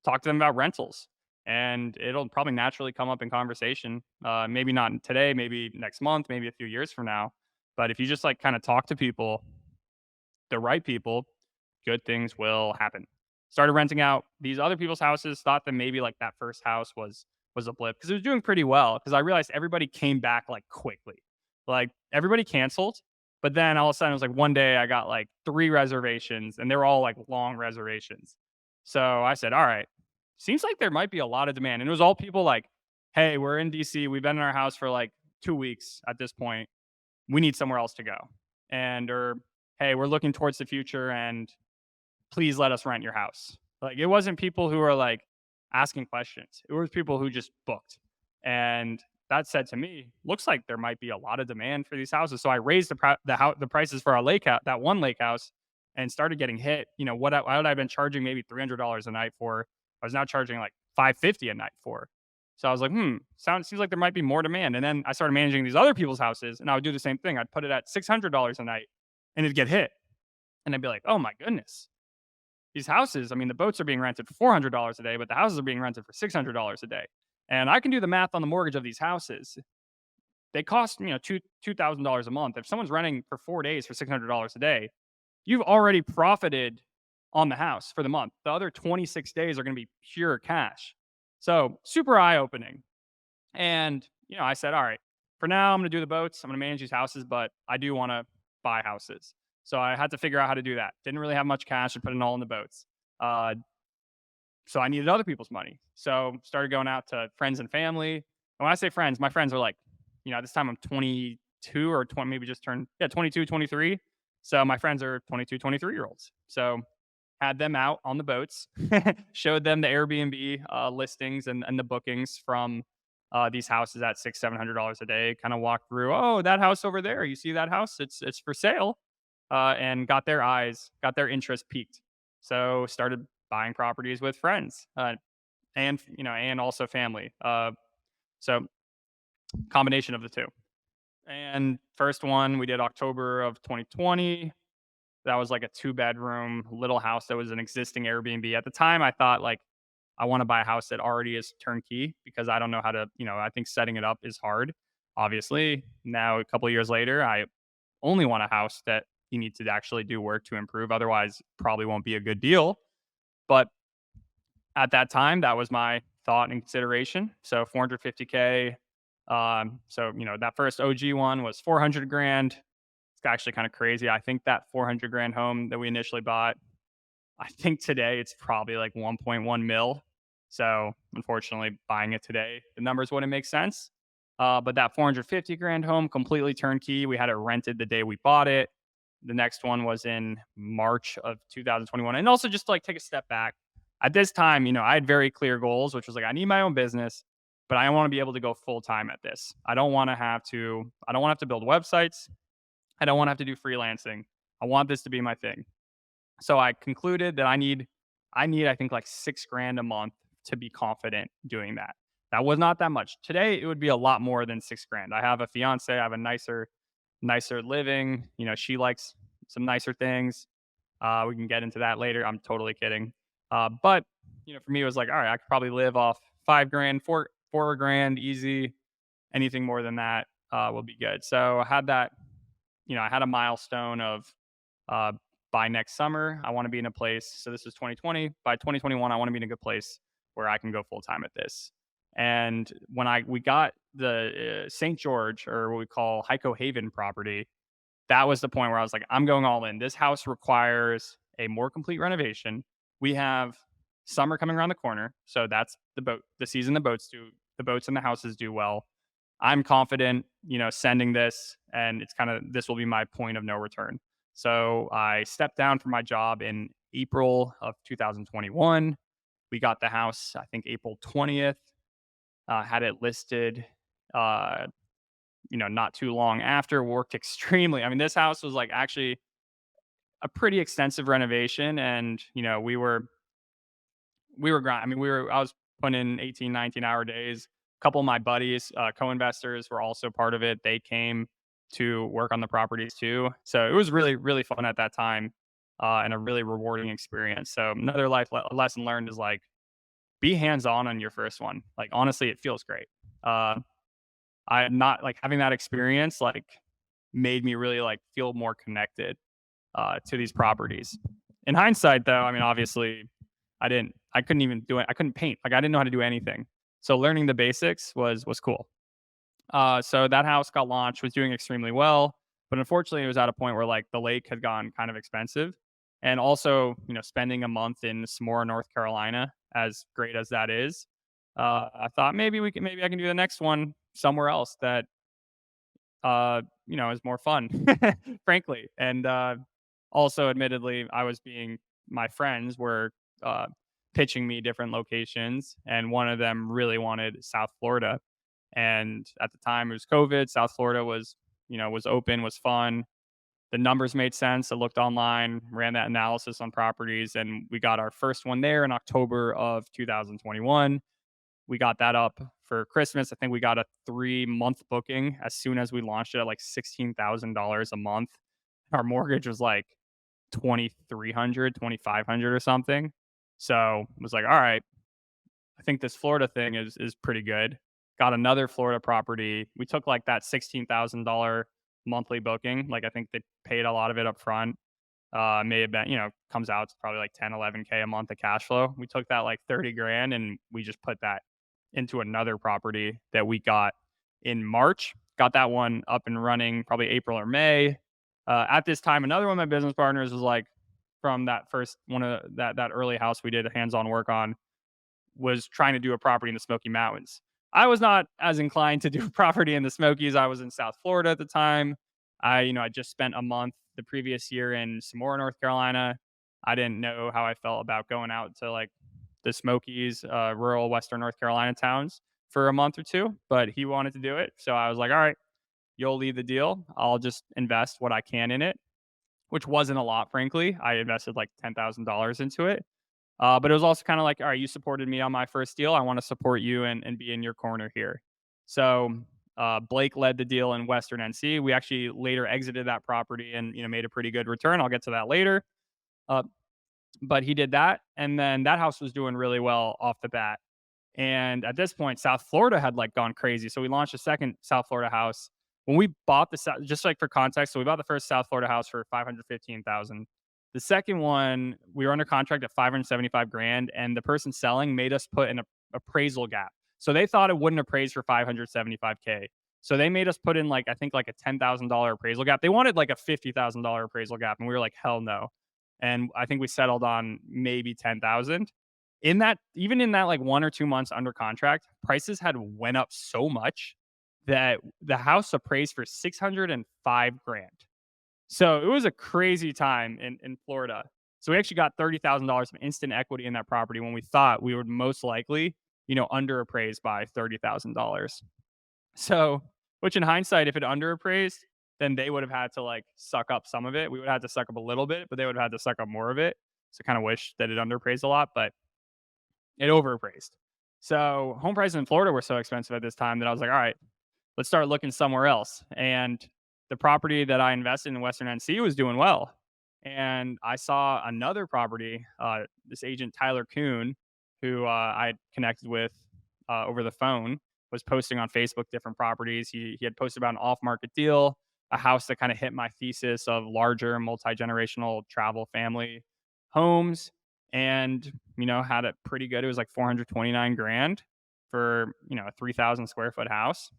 talk to them about rentals, and it'll probably naturally come up in conversation. Maybe not today, maybe next month, maybe a few years from now. But if you just like kind of talk to people, the right people, good things will happen. Started renting out these other people's houses. Thought that maybe like that first house was a blip because it was doing pretty well. Because I realized everybody came back like quickly, like everybody canceled. But then all of a sudden, it was like one day I got like 3 reservations, and they were all like long reservations. So I said, all right, seems like there might be a lot of demand. And it was all people like, hey, we're in DC. We've been in our house for like 2 weeks at this point. We need somewhere else to go. Or, hey, we're looking towards the future and please let us rent your house. Like it wasn't people who were like asking questions. It was people who just booked. And that said to me, looks like there might be a lot of demand for these houses. So I raised the prices for our lake house, that one lake house, and started getting hit. What I've been charging maybe $300 a night for, I was now charging like 550 a night for. So I was like, seems like there might be more demand. And then I started managing these other people's houses, and I would do the same thing. I'd put it at $600 a night, and it'd get hit, and I'd be like, oh my goodness, these houses. I mean, the boats are being rented for $400 a day, but the houses are being rented for $600 a day. And I can do the math on the mortgage of these houses. They cost $2,000 a month. If someone's renting for 4 days for $600 a day, you've already profited on the house for the month. The other 26 days are going to be pure cash. So super eye opening. And I said, all right, for now I'm going to do the boats. I'm going to manage these houses, but I do want to buy houses. So I had to figure out how to do that. Didn't really have much cash to put it all in the boats. So I needed other people's money. So started going out to friends and family. And when I say friends, my friends are like, at this time I'm 22 or 20, maybe just turned, 22, 23. So my friends are 22, 23-year-olds. So had them out on the boats, showed them the Airbnb listings and the bookings from these houses at $600-700 a day. Kind of walked through, oh, that house over there, you see that house? It's for sale, and got their interest peaked. So started buying properties with friends, and also family. So combination of the two. And first one we did October of 2020. That was like a 2-bedroom little house that was an existing Airbnb. At the time, I thought like I want to buy a house that already is turnkey because I don't know how to, I think setting it up is hard. Obviously, now a couple of years later, I only want a house that you need to actually do work to improve. Otherwise, probably won't be a good deal. But at that time, that was my thought and consideration. So 450K. That first OG one was 400 grand. It's actually kind of crazy. I think that 400 grand home that we initially bought, I think today it's probably like 1.1 mil. So unfortunately, buying it today, the numbers wouldn't make sense. But that 450 grand home, completely turnkey. We had it rented the day we bought it. The next one was in March of 2021. And also just to like take a step back. At this time, I had very clear goals, which was like I need my own business, but I want to be able to go full time at this. I don't want to have to build websites. I don't want to have to do freelancing. I want this to be my thing. So I concluded that I think like 6 grand a month to be confident doing that. That was not that much. Today it would be a lot more than 6 grand. I have a fiance, I have a nicer living. She likes some nicer things. We can get into that later. I'm totally kidding. But for me, it was like, all right, I could probably live off 5 grand, 4 grand easy. Anything more than that will be good. So I had that. I had a milestone of uh, by next summer, I want to be in a place. So this is 2020. By 2021, I want to be in a good place where I can go full time at this. And when we got the St. George, or what we call Hyco Haven property, that was the point where I was like, I'm going all in. This house requires a more complete renovation. We have summer coming around the corner, so that's the season the boats and the houses do well. I'm confident, sending this, and this will be my point of no return. So I stepped down from my job in April of 2021. We got the house, I think April 20th. Had it listed, uh, not too long after. Worked extremely. I mean, this house was like actually a pretty extensive renovation, and we were grind. I mean, I was putting in 18, 19-hour days. A couple of my buddies, co-investors, were also part of it. They came to work on the properties too. So it was really, really fun at that time, and a really rewarding experience. So another lesson learned is like be hands on your first one. Like honestly, it feels great. Uh, I not like having that experience like made me really like feel more connected to these properties. In hindsight, though, I mean, obviously, I couldn't even do it. I couldn't paint. Like I didn't know how to do anything. So learning the basics was cool. So that house got launched, was doing extremely well, but unfortunately, it was at a point where like the lake had gone kind of expensive, and also spending a month in Samora, North Carolina, as great as that is, I thought maybe I can do the next one somewhere else that is more fun, frankly. And also, admittedly, my friends were uh, pitching me different locations, and one of them really wanted South Florida. And at the time, it was COVID. South Florida was open, was fun. The numbers made sense. I looked online, ran that analysis on properties, and we got our first one there in October of 2021. We got that up for Christmas. I think we got a 3-month booking as soon as we launched it at like $16,000 a month. Our mortgage was like 2,300, 2,500 or something. So I was like, all right, I think this Florida thing is pretty good. Got another Florida property. We took like that $16,000 monthly booking. Like I think they paid a lot of it up front. May have been, comes out to probably like 10, 11K a month of cash flow. We took that like 30 grand and we just put that into another property that we got in March. Got that one up and running probably April or May. At this time, another one of my business partners was like, from that first one of that early house we did hands-on work on, was trying to do a property in the Smoky Mountains. I was not as inclined to do a property in the Smokies. I was in South Florida at the time. I just spent a month the previous year in Samora, North Carolina. I didn't know how I felt about going out to like the Smokies, rural Western North Carolina towns for a month or two, but he wanted to do it. So I was like, all right, you'll lead the deal. I'll just invest what I can in it, which wasn't a lot, frankly. I invested like $10,000 into it. But it was also kind of like, all right, you supported me on my first deal. I want to support you and be in your corner here. So Blake led the deal in Western NC. We actually later exited that property and made a pretty good return. I'll get to that later. Uh, but he did that, and then that house was doing really well off the bat. And at this point, South Florida had like gone crazy. So we launched a second South Florida house. When we bought just like for context, so we bought the first South Florida house for 515,000. The second one, we were under contract at 575 grand, and the person selling made us put in a appraisal gap. So they thought it wouldn't appraise for 575K. So they made us put in like I think like a $10,000 appraisal gap. They wanted like a $50,000 appraisal gap, and we were like, hell no. And I think we settled on maybe 10,000. Even in that like 1 or 2 months under contract, prices had went up so much that the house appraised for 605 grand. So it was a crazy time in Florida. So we actually got $30,000 of instant equity in that property when we thought we would most likely, underappraised by $30,000. So, which in hindsight, if it underappraised, then they would have had to like suck up some of it. We would have had to suck up a little bit, but they would have had to suck up more of it. So kind of wish that it underappraised a lot, but it overappraised. So home prices in Florida were so expensive at this time that I was like, all right, let's start looking somewhere else. And the property that I invested in Western NC was doing well. And I saw another property, this agent, Tyler Kuhn, who I connected with over the phone, was posting on Facebook different properties. He had posted about an off market deal, a house that kind of hit my thesis of larger multi generational travel family homes, and had it pretty good. It was like 429 grand for a 3,000 square foot house.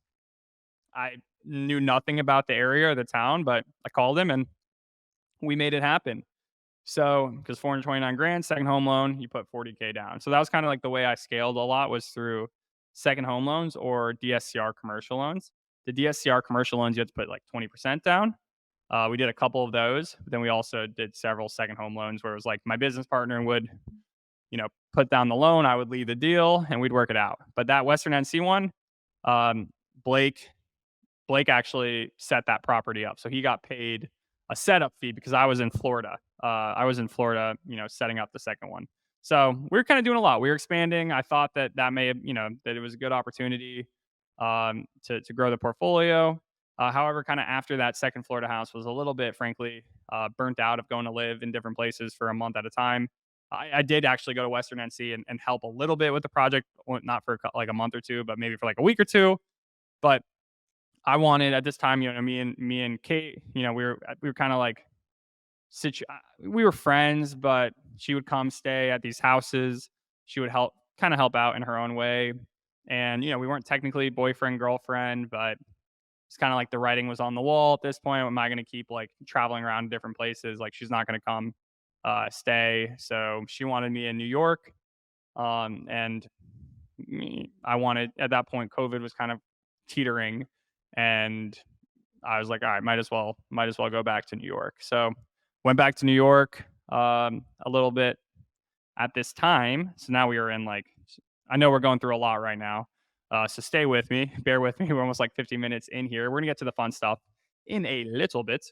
I knew nothing about the area or the town, but I called him and we made it happen. So, because 429 grand, second home loan, you put 40K down. So that was kind of like the way I scaled a lot, was through second home loans or DSCR commercial loans. The DSCR commercial loans, you had to put like 20% down. We did a couple of those, but then we also did several second home loans where it was like my business partner would, put down the loan, I would lead the deal, and we'd work it out. But that Western NC one, um, Blake Blake actually set that property up. So he got paid a setup fee because I was in Florida. Setting up the second one. So we were kind of doing a lot. We were expanding. I thought that may have, that it was a good opportunity to grow the portfolio. However, kind of after that second Florida house was a little bit, frankly, burnt out of going to live in different places for a month at a time. I did actually go to Western NC and help a little bit with the project, not for like a month or two, but maybe for like a week or two. But I wanted at this time, me and Kate, we were kind of like we were friends, but she would come stay at these houses. She would help out in her own way. And, we weren't technically boyfriend, girlfriend, but it's kind of like the writing was on the wall at this point. Am I going to keep like traveling around to different places? Like she's not going to come stay. So she wanted me in New York. And I wanted, at that point, COVID was kind of teetering, and I was like, all right, might as well go back to New York. So went back to New York a little bit at this time. So now we are in like, I know we're going through a lot right now. So stay with me, bear with me. We're almost like 50 minutes in here. We're gonna get to the fun stuff in a little bit,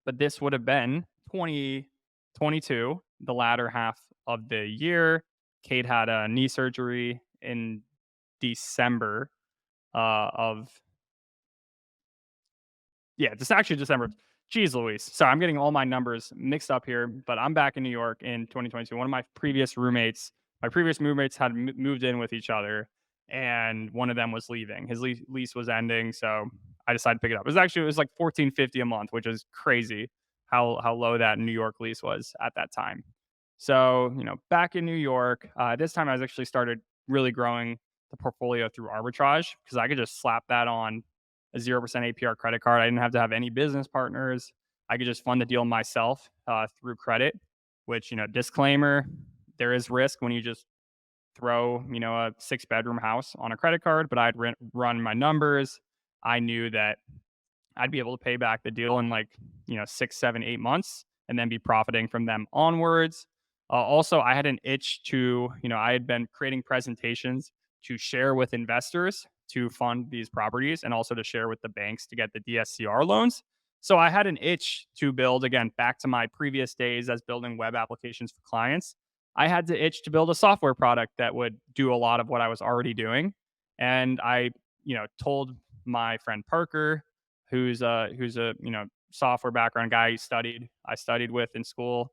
but this would have been 2022, the latter half of the year. Kate had a knee surgery in December of yeah, this actually December. Jeez Louise. Sorry, I'm getting all my numbers mixed up here, but I'm back in New York in 2022. One of my previous roommates had moved in with each other, and one of them was leaving. His lease was ending, so I decided to pick it up. It was like 1450 a month, which is crazy how low that New York lease was at that time. So, back in New York, this time I was actually started really growing the portfolio through arbitrage because I could just slap that on a 0% APR credit card. I didn't have to have any business partners. I could just fund the deal myself through credit, which, disclaimer, there is risk when you just throw, a 6-bedroom house on a credit card, but I'd run my numbers. I knew that I'd be able to pay back the deal in like, 6, 7, 8 months and then be profiting from them onwards. Also, I had an itch to, I had been creating presentations to share with investors to fund these properties and also to share with the banks to get the DSCR loans. So I had an itch to build, again, back to my previous days as building web applications for clients. I had to itch to build a software product that would do a lot of what I was already doing. And I, told my friend Parker, who's a software background guy I studied with in school,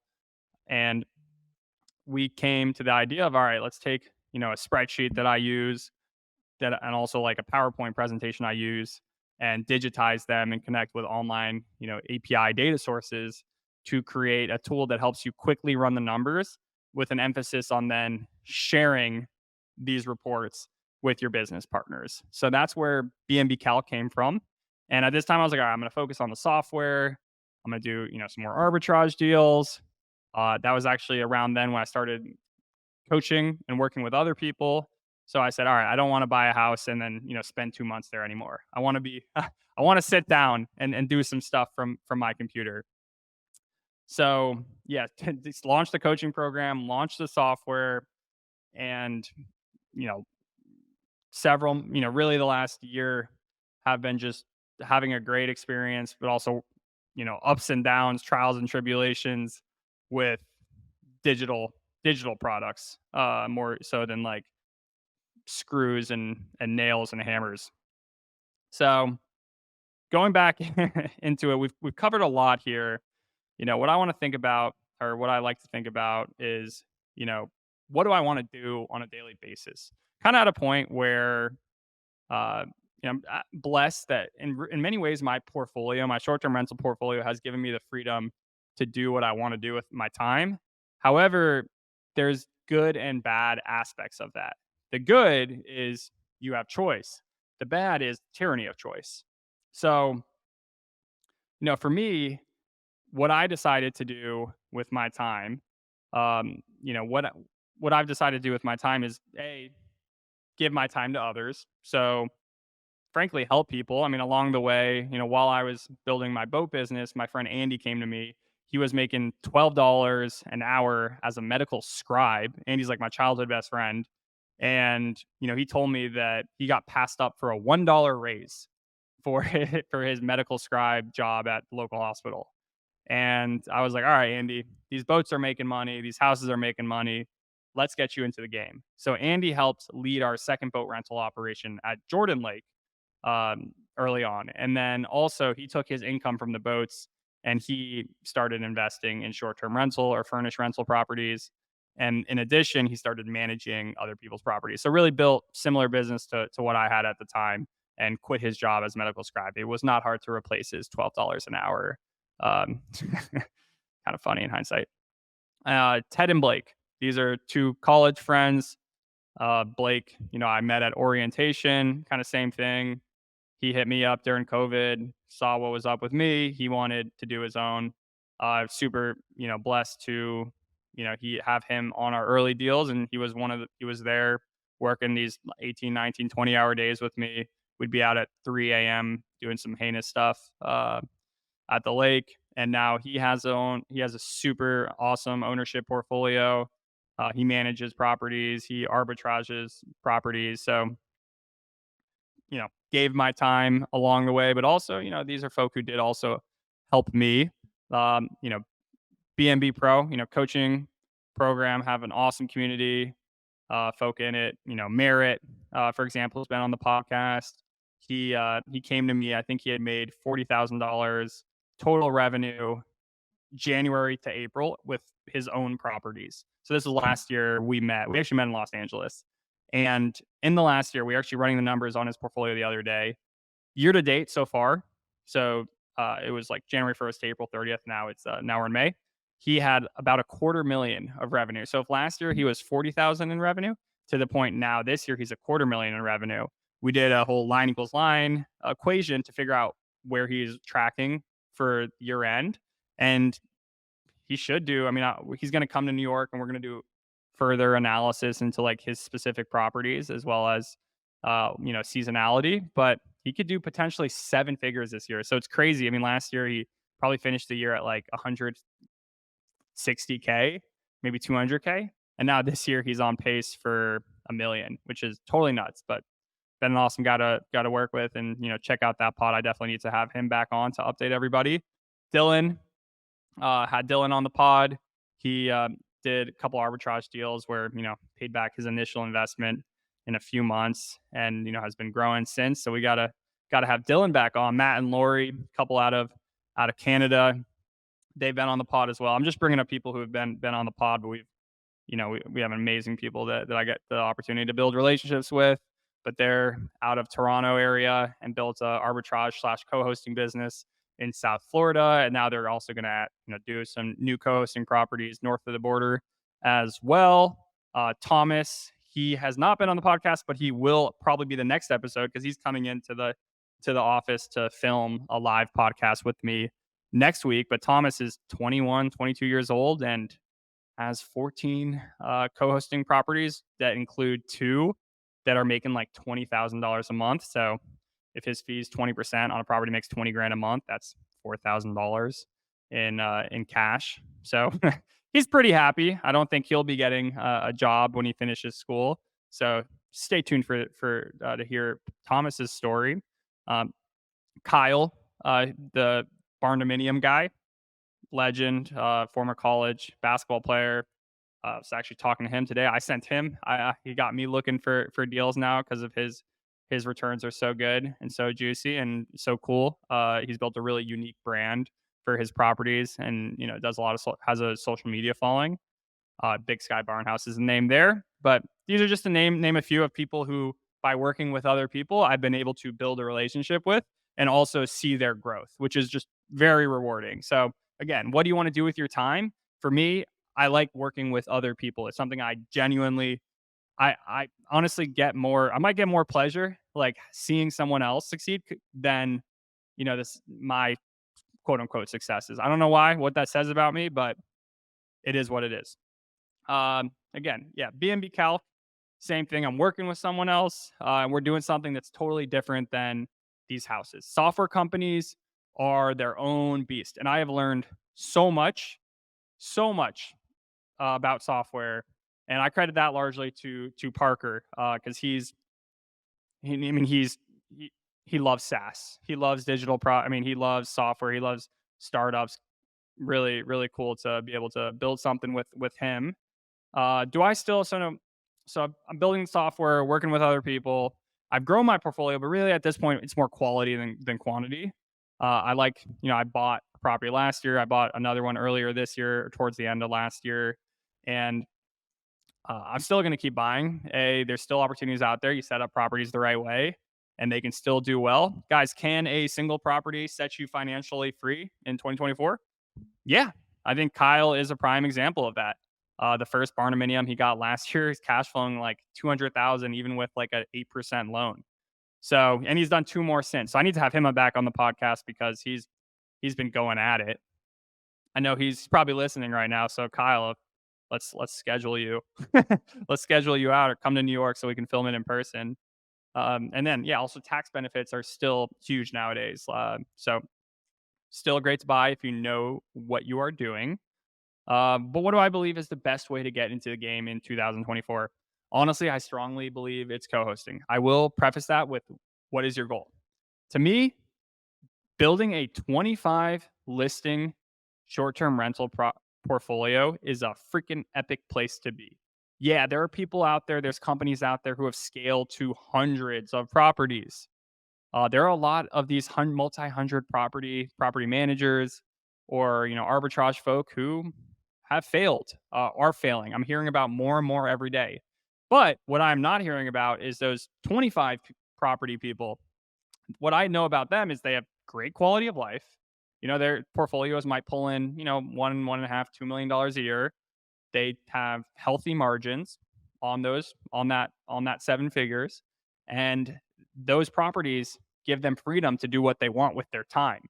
and we came to the idea of, all right, let's take a spreadsheet that I use, and also like a PowerPoint presentation I use, and digitize them and connect with online, API data sources to create a tool that helps you quickly run the numbers with an emphasis on then sharing these reports with your business partners. So that's where BNB Calc came from. And at this time, I was like, all right, I'm going to focus on the software. I'm going to do, some more arbitrage deals. That was actually around then when I started coaching and working with other people. So I said, all right, I don't want to buy a house and then, spend 2 months there anymore. I want to be, I want to sit down and do some stuff from my computer. So yeah, just launched the coaching program, launched the software, and you know, several, really the last year have been just having a great experience, but also, ups and downs, trials and tribulations with digital digital products, more so than like screws and nails and hammers. So going back into it, we've covered a lot here. What I want to think about, or what I like to think about, is you know what do I want to do on a daily basis? Kind of at a point where uh, I'm blessed that in many ways my portfolio, my short term rental portfolio, has given me the freedom to do what I want to do with my time. However, there's good and bad aspects of that. The good is you have choice. The bad is tyranny of choice. So, for me, what I decided to do with my time, what I've decided to do with my time is give my time to others. So frankly help people. I mean, along the way, while I was building my boat business, my friend Andy came to me. He was making $12 an hour as a medical scribe. Andy's like my childhood best friend. And, he told me that he got passed up for a $1 raise for for his medical scribe job at the local hospital. And I was like, all right, Andy, these boats are making money, these houses are making money. Let's get you into the game. So Andy helped lead our second boat rental operation at Jordan Lake early on. And then also he took his income from the boats and he started investing in short-term rental or furnished rental properties. And in addition, he started managing other people's properties. So really built similar business to what I had at the time and quit his job as medical scribe. It was not hard to replace his $12 an hour. Kind of funny in hindsight. Ted and Blake. These are two college friends. Blake, I met at orientation, kind of same thing. He hit me up during COVID, saw what was up with me. He wanted to do his own. Super, blessed to, he have him on our early deals, and he was there working these 18, 19, 20-hour days with me. We'd be out at 3 a.m. doing some heinous stuff at the lake. And now he has a super awesome ownership portfolio. He manages properties, he arbitrages properties. So, gave my time along the way, but also, these are folk who did also help me. Um, you know, BNB Pro, coaching program, have an awesome community, folk in it. Merritt, for example, has been on the podcast. He came to me. I think he had made $40,000 total revenue January to April with his own properties. So this is last year we met. We actually met in Los Angeles. And in the last year, we were actually running the numbers on his portfolio the other day. Year to date so far, so it was like January 1st to April 30th. Now we're in May. He had about $250,000 of revenue. So if last year he was 40,000 in revenue, to the point now this year he's $250,000 in revenue. We did a whole line equals line equation to figure out where he's tracking for year end, and he should do. I mean, he's going to come to New York, and we're going to do further analysis into like his specific properties as well as seasonality. But he could do potentially 7 figures this year. So it's crazy. I mean, last year he probably finished the year at like 160K, maybe 200K, and now this year he's on pace for a million, which is totally nuts. But been an awesome guy to work with, and check out that pod. I definitely need to have him back on to update everybody. Dylan, had Dylan on the pod. He did a couple arbitrage deals where paid back his initial investment in a few months, and has been growing since. So we gotta have Dylan back on. Matt and Lori, a couple out of Canada, they've been on the pod as well. I'm just bringing up people who have been on the pod, but we have amazing people that I get the opportunity to build relationships with. But they're out of Toronto area and built a arbitrage / co-hosting business in South Florida, and now they're also going to do some new co-hosting properties north of the border as well. Thomas, he has not been on the podcast, but he will probably be the next episode because he's coming into the office to film a live podcast with me next week. But Thomas is 21, 22 years old, and has 14 co-hosting properties that include two that are making like $20,000 a month. So if his fees 20% on a property makes 20 grand a month, that's $4,000 in cash. So he's pretty happy. I don't think he'll be getting a job when he finishes school. So stay tuned for to hear Thomas's story. Um, Kyle, the barndominium guy, legend, former college basketball player. I was actually talking to him today. I sent him. He got me looking for deals now because of his returns are so good and so juicy and so cool. He's built a really unique brand for his properties, and does a lot of has a social media following. Big Sky Barnhouse is the name there. But these are just to name a few of people who, by working with other people, I've been able to build a relationship with and also see their growth, which is just very rewarding. So again, what do you want to do with your time? For me, I like working with other people. It's something I genuinely, I honestly get more. I might get more pleasure like seeing someone else succeed than this my quote unquote successes. I don't know what that says about me, but it is what it is. Again, yeah, B&B Calc, same thing. I'm working with someone else, and we're doing something that's totally different than these houses. Software companies are their own beast, and I have learned so much about software, and I credit that largely to Parker because he, he loves SaaS, he loves digital I mean, he loves software, he loves startups. Really, really cool to be able to build something with him. Do I still so I'm building software, working with other people. I've grown my portfolio, but really at this point, it's more quality than quantity. I like, I bought a property last year. I bought another one earlier this year, towards the end of last year, and I'm still going to keep buying. There's still opportunities out there. You set up properties the right way, and they can still do well. Guys, can a single property set you financially free in 2024? Yeah, I think Kyle is a prime example of that. The first barndominium he got last year is cash flowing like 200,000, even with like an 8% loan. So, and he's done two more since. So I need to have him back on the podcast because he's been going at it. I know he's probably listening right now. So Kyle, let's schedule you. Let's schedule you out or come to New York so we can film it in person. And then yeah, also tax benefits are still huge nowadays. So still great to buy if you know what you are doing. But what do I believe is the best way to get into the game in 2024? Honestly, I strongly believe it's co-hosting. I will preface that with, what is your goal? To me, building a 25 listing short-term rental portfolio is a freaking epic place to be. Yeah, there are people out there, there's companies out there who have scaled to hundreds of properties. There are a lot of these multi-hundred property managers or arbitrage folk who have failed, are failing. I'm hearing about more and more every day. But what I'm not hearing about is those 25 property people. What I know about them is they have great quality of life. Their portfolios might pull in, one and a half, $2 million a year. They have healthy margins on that seven figures, and those properties give them freedom to do what they want with their time.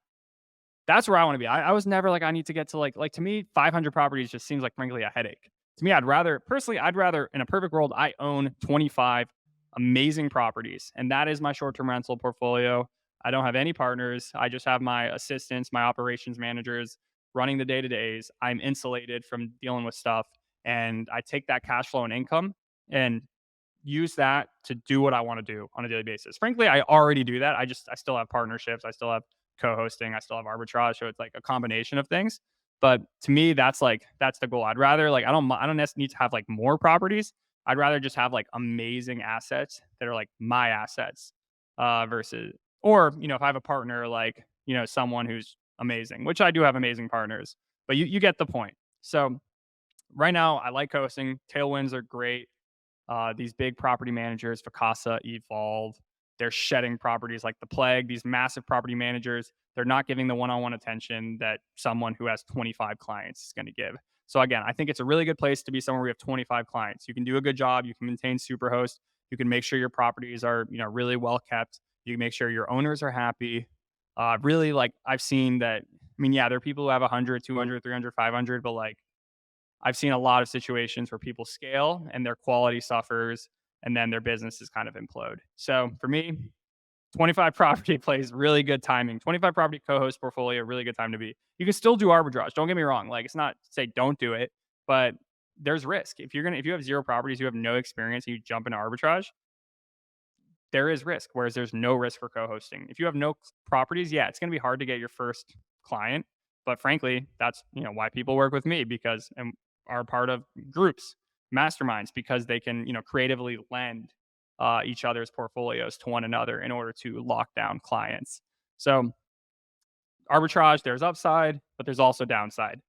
That's where I want to be. I was never like, I need to get to like to me, 500 properties just seems like frankly a headache. To me, I'd rather in a perfect world, I own 25 amazing properties, and that is my short-term rental portfolio. I don't have any partners. I just have my assistants, my operations managers running the day-to-days. I'm insulated from dealing with stuff, and I take that cash flow and income and use that to do what I want to do on a daily basis. Frankly, I already do that. I still have partnerships. I still have co-hosting. I still have arbitrage. So it's like a combination of things. But to me, that's the goal. I'd rather I don't necessarily need to have like more properties. I'd rather just have like amazing assets that are like my assets, versus, or if I have a partner like someone who's amazing, which I do have amazing partners. But you get the point. So right now, I like hosting. Tailwinds are great. These big property managers, Vacasa, Evolve, they're shedding properties like the plague. These massive property managers, they're not giving the one-on-one attention that someone who has 25 clients is going to give. So again, I think it's a really good place to be somewhere where you have 25 clients. You can do a good job. You can maintain Superhost. You can make sure your properties are really well kept. You can make sure your owners are happy. Really, like I've seen that. I mean, yeah, there are people who have 100, 200, 300, 500, but like I've seen a lot of situations where people scale and their quality suffers and then their businesses kind of implode. So for me, 25 property plays really good timing. 25 property co-host portfolio, really good time to be. You can still do arbitrage. Don't get me wrong. Like, it's not to say don't do it, but there's risk. If you have zero properties, you have no experience, and you jump into arbitrage, there is risk. Whereas there's no risk for co-hosting. If you have no properties, yeah, it's going to be hard to get your first client. But frankly, that's why people work with me, because and are part of groups, masterminds, because they can creatively lend each other's portfolios to one another in order to lock down clients. So arbitrage, there's upside, but there's also downside.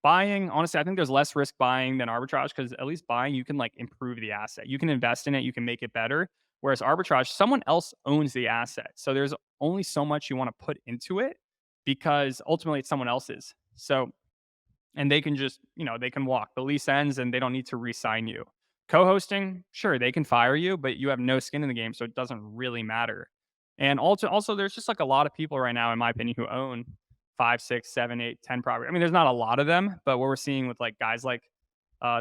Buying, honestly, I think there's less risk buying than arbitrage, because at least buying, you can like improve the asset. You can invest in it, you can make it better. Whereas arbitrage, someone else owns the asset. So there's only so much you want to put into it, because ultimately it's someone else's. So, and they can just, they can walk. The lease ends and they don't need to re-sign you. Co-hosting, sure, they can fire you, but you have no skin in the game, so it doesn't really matter. And also, there's just like a lot of people right now, in my opinion, who own 5, 6, 7, 8, 10 properties. I mean, there's not a lot of them, but what we're seeing with like guys like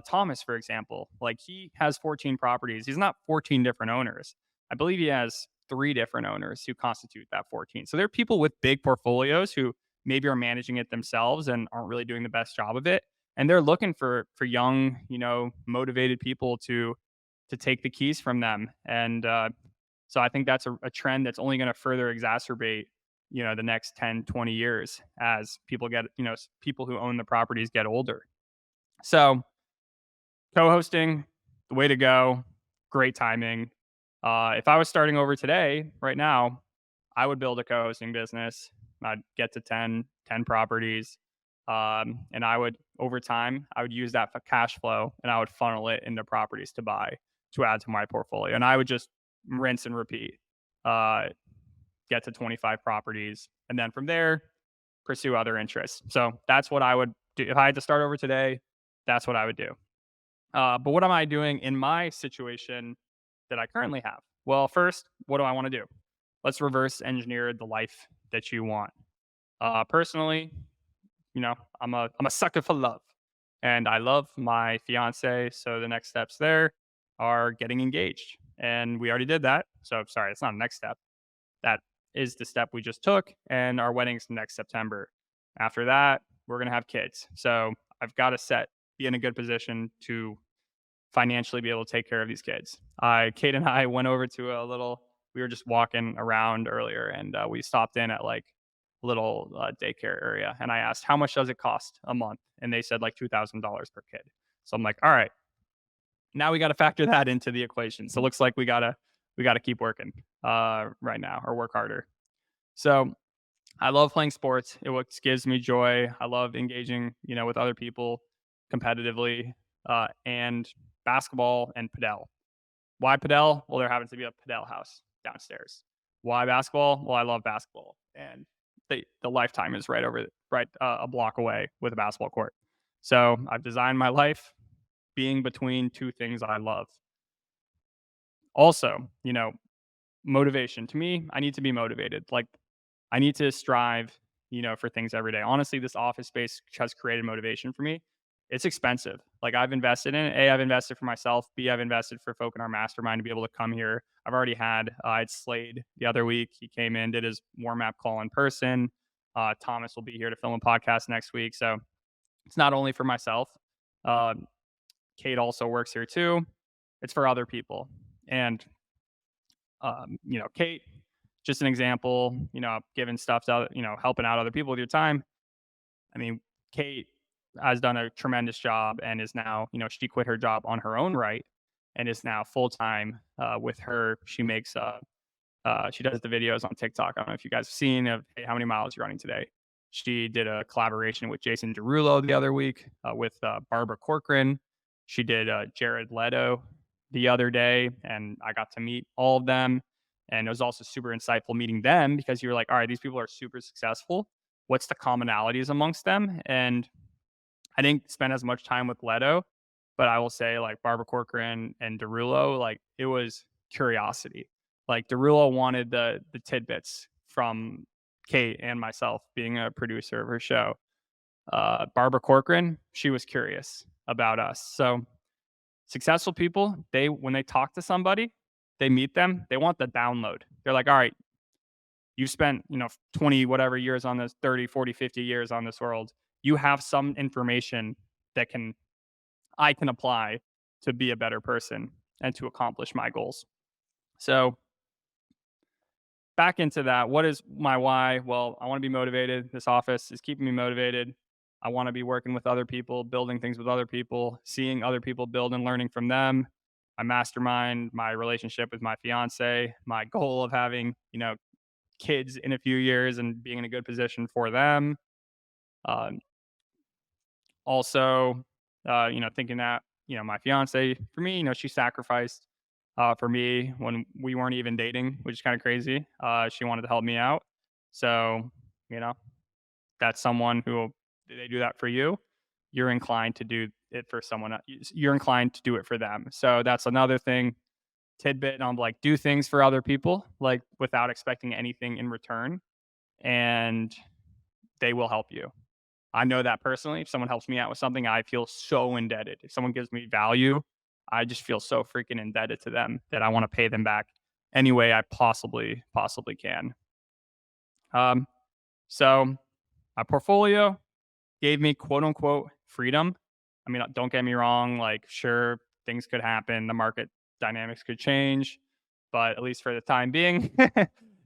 Thomas, for example, like he has 14 properties. He's not 14 different owners. I believe he has 3 different owners who constitute that 14. So there are people with big portfolios who maybe are managing it themselves and aren't really doing the best job of it. And they're looking for young, motivated people to take the keys from them. And so I think that's a trend that's only going to further exacerbate, the next 10, 20 years as people get, people who own the properties get older. So co-hosting, the way to go, great timing. If I was starting over today, right now, I would build a co-hosting business. I'd get to 10 properties. And I would, over time, I would use that for cash flow and I would funnel it into properties to buy to add to my portfolio. And I would just rinse and repeat, uh, get to 25 properties. And then from there, pursue other interests. So that's what I would do. If I had to start over today, that's what I would do. But what am I doing in my situation that I currently have? Well, first, what do I want to do? Let's reverse engineer the life that you want. Personally, I'm a sucker for love, and I love my fiance. So the next steps there are getting engaged, and we already did that. So sorry, it's not a next step. That is the step we just took, and our wedding's next September. After that, we're gonna have kids. So I've got to be in a good position to financially be able to take care of these kids. Kate and I went over to a little. We were just walking around earlier, and we stopped in at like a little daycare area. And I asked, "How much does it cost a month?" And they said like $2,000 per kid. So I'm like, "All right, now we got to factor that into the equation." So it looks like we gotta keep working right now, or work harder. So I love playing sports. It what gives me joy. I love engaging, with other people competitively, and basketball and padel. Why padel? Well, there happens to be a padel house downstairs. Why basketball? Well, I love basketball, and the lifetime is right a block away with a basketball court. So I've designed my life being between two things I love. Also, motivation. To me, I need to be motivated. Like, I need to strive, for things every day. Honestly, this office space has created motivation for me. It's expensive. Like, I've invested in it. A, I've invested for myself. B, I've invested for folk in our mastermind to be able to come here. I've already had, I'd Slade the other week. He came in, did his warm up call in person. Thomas will be here to film a podcast next week. So it's not only for myself. Uh, Kate also works here too. It's for other people. And Kate, just an example, giving stuff to helping out other people with your time. I mean, Kate has done a tremendous job and is now, she quit her job on her own right and is now full time with her. She does the videos on TikTok. I don't know if you guys have seen of, hey, how many miles you're running today. She did a collaboration with Jason Derulo the other week with Barbara Corcoran. She did Jared Leto the other day, and I got to meet all of them. And it was also super insightful meeting them, because you're like, all right, these people are super successful. What's the commonalities amongst them? And I didn't spend as much time with Leto, but I will say, like, Barbara Corcoran and Derulo, like, it was curiosity. Like, Derulo wanted the tidbits from Kate and myself being a producer of her show. Barbara Corcoran, she was curious. about us. So successful people, they when they talk to somebody, they meet them, they want the download. They're like, all right, you spent, 20 whatever years on this, 30, 40, 50 years on this world. You have some information that can I can apply to be a better person and to accomplish my goals. So back into that, what is my why? Well, I want to be motivated. This office is keeping me motivated. I want to be working with other people, building things with other people, seeing other people build and learning from them. My mastermind, my relationship with my fiance, my goal of having, kids in a few years and being in a good position for them. Um, Also, thinking that, my fiance, for me, she sacrificed for me when we weren't even dating, which is kind of crazy. She wanted to help me out. So, you know, that's someone who they do that for you. You're inclined to do it for someone else. You're inclined to do it for them. So that's another thing tidbit on like do things for other people, like without expecting anything in return, and they will help you. I know that personally. If someone helps me out with something, I feel so indebted. If someone gives me value, I just feel so freaking indebted to them that I want to pay them back any way I possibly can. Um, so my portfolio gave me quote unquote freedom. I mean, don't get me wrong. Like, sure, things could happen. The market dynamics could change, but at least for the time being,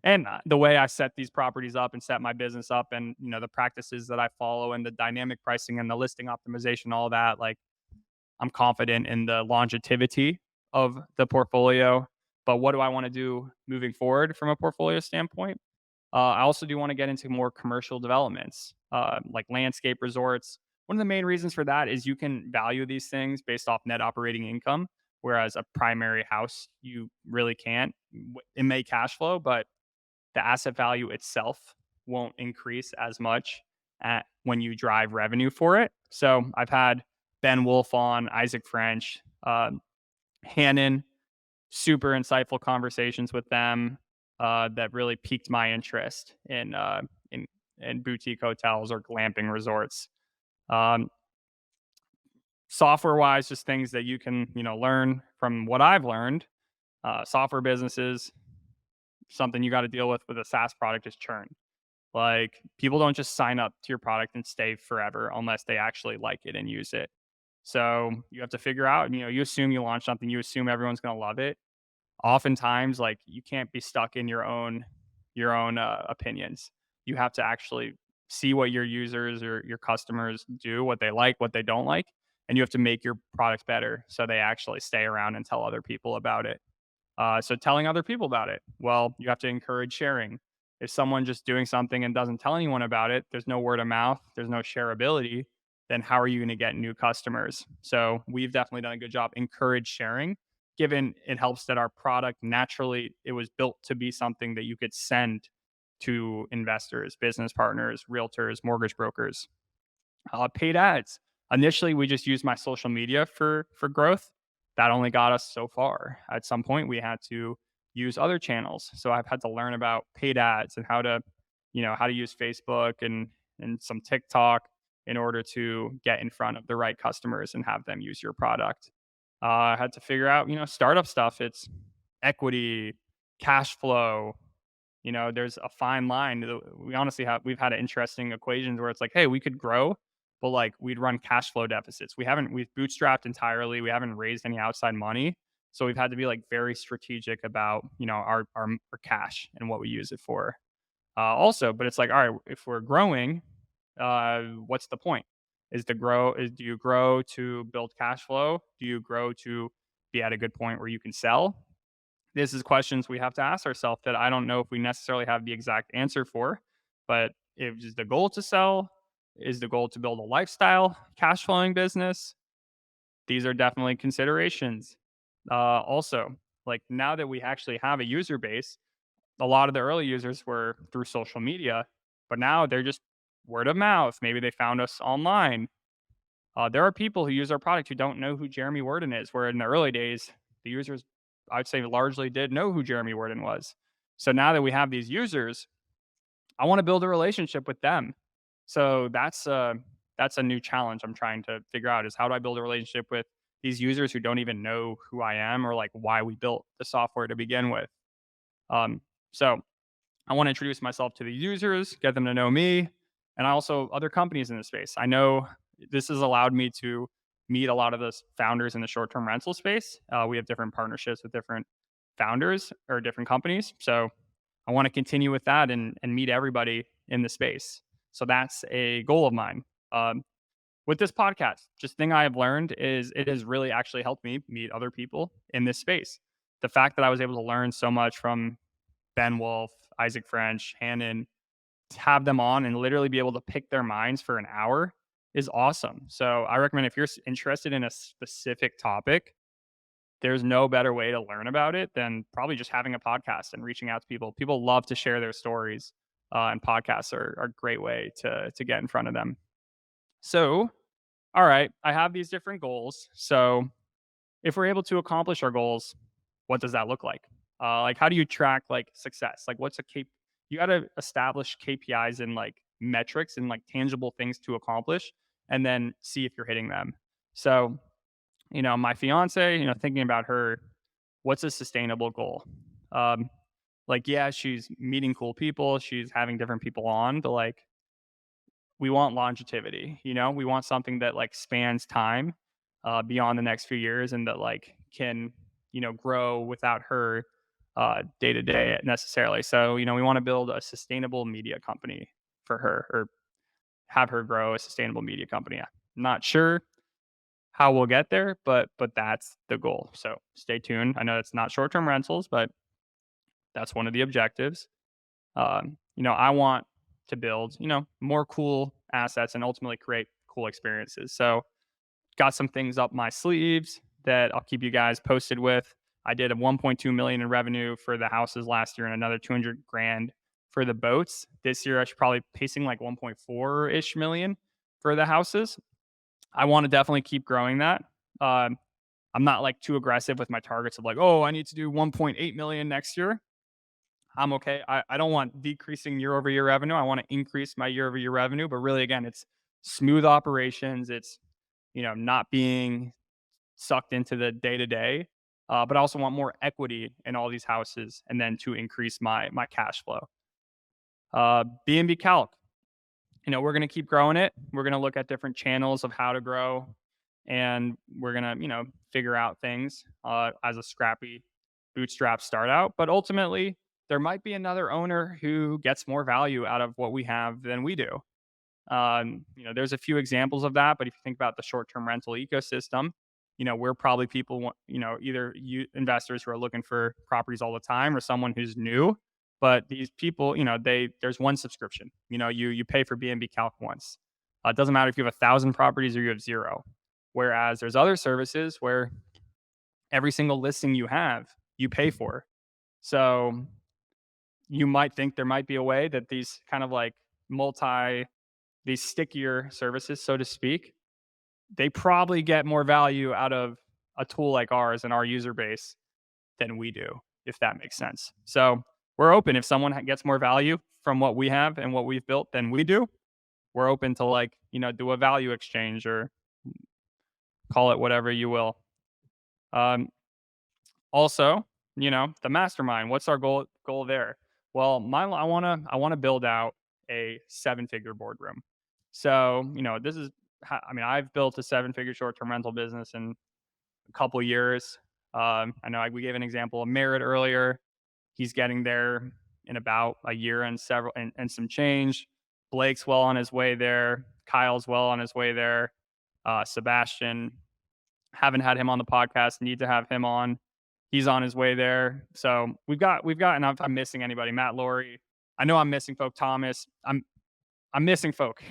and the way I set these properties up and set my business up, and the practices that I follow, and the dynamic pricing and the listing optimization, all that, like I'm confident in the longevity of the portfolio. But what do I want to do moving forward from a portfolio standpoint? I also do want to get into more commercial developments, like landscape resorts. One of the main reasons for that is you can value these things based off net operating income, whereas a primary house, you really can't. It may cash flow, but the asset value itself won't increase as much when you drive revenue for it. So I've had Ben Wolf on, Isaac French, Hannon, super insightful conversations with them that really piqued my interest in boutique hotels or glamping resorts. Um, Software wise, just things that you can learn from what I've learned. Software businesses, something you got to deal with a SaaS product is churn. Like people don't just sign up to your product and stay forever unless they actually like it and use it. So you have to figure out, you assume you launch something, you assume everyone's going to love it. Oftentimes, like you can't be stuck in your own opinions. You have to actually see what your users or your customers do, what they like, what they don't like, and you have to make your product better so they actually stay around and tell other people about it. So telling other people about it, well, you have to encourage sharing. If someone just doing something and doesn't tell anyone about it, there's no word of mouth, there's no shareability, then how are you going to get new customers? So we've definitely done a good job encourage sharing, given it helps that our product naturally it was built to be something that you could send to investors, business partners, realtors, mortgage brokers. Paid ads. Initially, we just used my social media for growth. That only got us so far. At some point, we had to use other channels. So I've had to learn about paid ads and how to use Facebook and some TikTok in order to get in front of the right customers and have them use your product. I had to figure out, startup stuff. It's equity, cash flow, there's a fine line. We honestly we've had interesting equations where it's like, hey, we could grow, but like we'd run cash flow deficits. We've bootstrapped entirely. We haven't raised any outside money. So we've had to be like very strategic about, our cash and what we use it for. Also, but it's like, all right, if we're growing, what's the point? Do you grow to build cash flow? Do you grow to be at a good point where you can sell? This is questions we have to ask ourselves that I don't know if we necessarily have the exact answer for. But if is the goal to sell, is the goal to build a lifestyle cash flowing business? These are definitely considerations. Also, like now that we actually have a user base, a lot of the early users were through social media, but now they're just word of mouth. Maybe they found us online. There are people who use our product who don't know who Jeremy Worden is, where in the early days, the users, I'd say, largely did know who Jeremy Worden was. So now that we have these users, I want to build a relationship with them. So that's that's a new challenge I'm trying to figure out, is how do I build a relationship with these users who don't even know who I am or like why we built the software to begin with. So I want to introduce myself to the users, get them to know me, and also other companies in the space. I know this has allowed me to meet a lot of the founders in the short-term rental space. We have different partnerships with different founders or different companies. So I want to continue with that and meet everybody in the space. So that's a goal of mine. With this podcast, just thing I have learned is it has really actually helped me meet other people in this space. The fact that I was able to learn so much from Ben Wolf, Isaac French, Hannon, to have them on and literally be able to pick their minds for an hour is awesome. So I recommend, if you're interested in a specific topic, there's no better way to learn about it than probably just having a podcast and reaching out to people. People love to share their stories, and podcasts are a great way to get in front of them. So, all right, I have these different goals. So if we're able to accomplish our goals, what does that look like? Like, how do you track like success? Like, what's a you got to establish KPIs and like metrics and like tangible things to accomplish, and then see if you're hitting them. So, my fiance, thinking about her, what's a sustainable goal? Um, like, yeah, she's meeting cool people, she's having different people on, but like, we want longevity. We want something that like spans time, beyond the next few years, and that like can grow without her day to day necessarily. So we want to build a sustainable media company for her, or have her grow a sustainable media company. I'm not sure how we'll get there, but that's the goal. So stay tuned. I know it's not short term rentals, but that's one of the objectives. I want to build, more cool assets and ultimately create cool experiences. So, got some things up my sleeves that I'll keep you guys posted with. I did a 1.2 million in revenue for the houses last year and another 200 grand for the boats. This year I should probably pacing like 1.4 ish million for the houses. I want to definitely keep growing that. Um, I'm not like too aggressive with my targets of like, oh, I need to do 1.8 million next year. I'm okay. I don't want decreasing year over year revenue. I want to increase my year over year revenue. But really, again, it's smooth operations. It's, not being sucked into the day to day. But I also want more equity in all these houses, and then to increase my cash flow. B&B Calc, we're going to keep growing it. We're going to look at different channels of how to grow, and we're going to, figure out things as a scrappy bootstrap start out. But ultimately, there might be another owner who gets more value out of what we have than we do. There's a few examples of that, but if you think about the short-term rental ecosystem, we're probably people, either investors who are looking for properties all the time, or someone who's new. But these people, there's one subscription. You pay for B&B Calc once. It doesn't matter if you have 1,000 properties or you have zero. Whereas there's other services where every single listing you have, you pay for. So you might think there might be a way that these kind of like these stickier services, so to speak, they probably get more value out of a tool like ours and our user base than we do, if that makes sense. So we're open. If someone gets more value from what we have and what we've built than we do, we're open to like, do a value exchange, or call it whatever you will. Um, Also, the mastermind. What's our goal there? Well, I wanna build out a 7-figure boardroom. So, this is I've built a 7-figure short-term rental business in a couple years. I know we gave an example of Merritt earlier. He's getting there in about a year and some change. Blake's well on his way there. Kyle's well on his way there. Sebastian, haven't had him on the podcast. Need to have him on. He's on his way there. So we've got, and if I'm missing anybody, Matt Laurie. I know I'm missing folk. Thomas. I'm missing folk.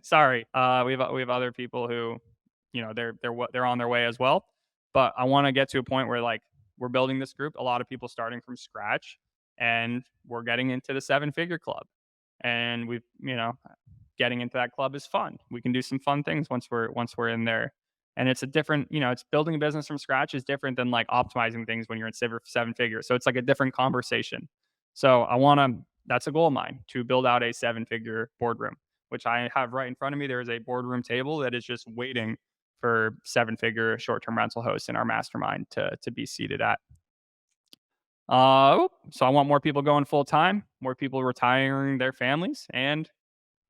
Sorry. We have other people who, they're on their way as well. But I want to get to a point where like we're building this group. A lot of people starting from scratch, and we're getting into the 7-figure club. And getting into that club is fun. We can do some fun things once we're in there. And it's a different, it's building a business from scratch is different than like optimizing things when you're in 7 figures. So it's like a different conversation. So that's a goal of mine, to build out a 7-figure boardroom. which I have right in front of me. There is a boardroom table that is just waiting for seven-figure short-term rental hosts in our mastermind to be seated at. So I want more people going full time, more people retiring their families, and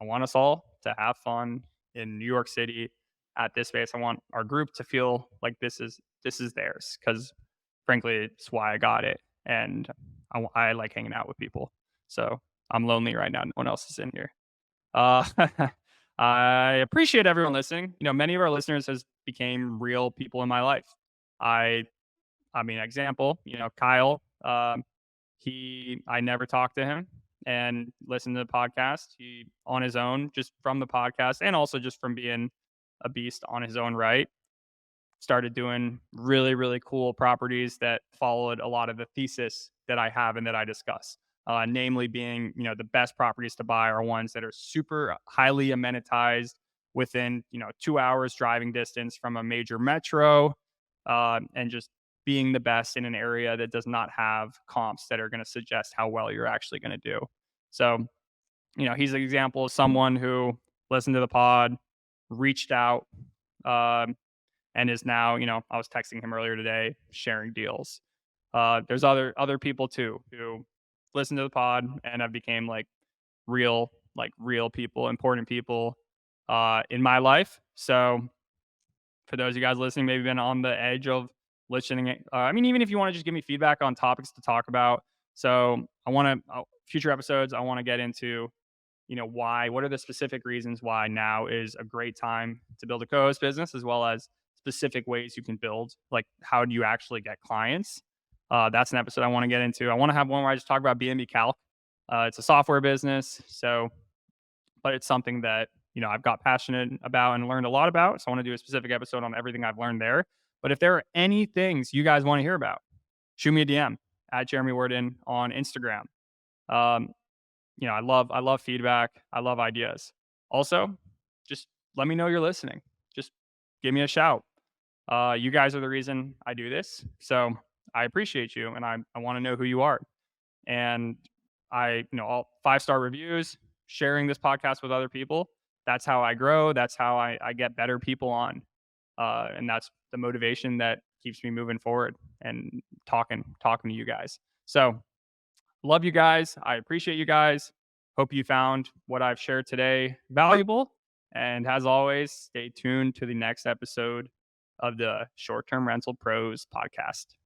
I want us all to have fun in New York City at this space. I want our group to feel like this is theirs because, frankly, it's why I got it, and I like hanging out with people. So I'm lonely right now. No one else is in here. Uh, I appreciate everyone listening. Many of our listeners has became real people in my life. I I mean, example, Kyle. I never talked to him and listened to the podcast. He on his own, just from the podcast, and also just from being a beast on his own right, started doing really, really cool properties that followed a lot of the thesis that I have and that I discuss. Namely, being the best properties to buy are ones that are super highly amenitized within 2 hours driving distance from a major metro, and just being the best in an area that does not have comps that are going to suggest how well you're actually going to do. So, he's an example of someone who listened to the pod, reached out, um, and is now, I was texting him earlier today, sharing deals. There's other people too who listen to the pod and have became real people, important people in my life. So for those of you guys listening, maybe been on the edge of listening. I mean, even if you want to just give me feedback on topics to talk about. So I want to future episodes. I want to get into what are the specific reasons why now is a great time to build a co-host business, as well as specific ways you can build, like how do you actually get clients. That's an episode I want to get into. I want to have one where I just talk about B&B Calc. It's a software business, but it's something that I've got passionate about and learned a lot about. So I want to do a specific episode on everything I've learned there. But if there are any things you guys want to hear about, shoot me a DM at Jeremy Werden on Instagram. Um, I love feedback. I love ideas. Also, just let me know you're listening. Just give me a shout. You guys are the reason I do this. So I appreciate you, and I want to know who you are. And all 5-star reviews, sharing this podcast with other people. That's how I grow. That's how I get better people on. And that's the motivation that keeps me moving forward and talking to you guys. So love you guys. I appreciate you guys. Hope you found what I've shared today valuable. And as always, stay tuned to the next episode of the Short Term Rental Pros podcast.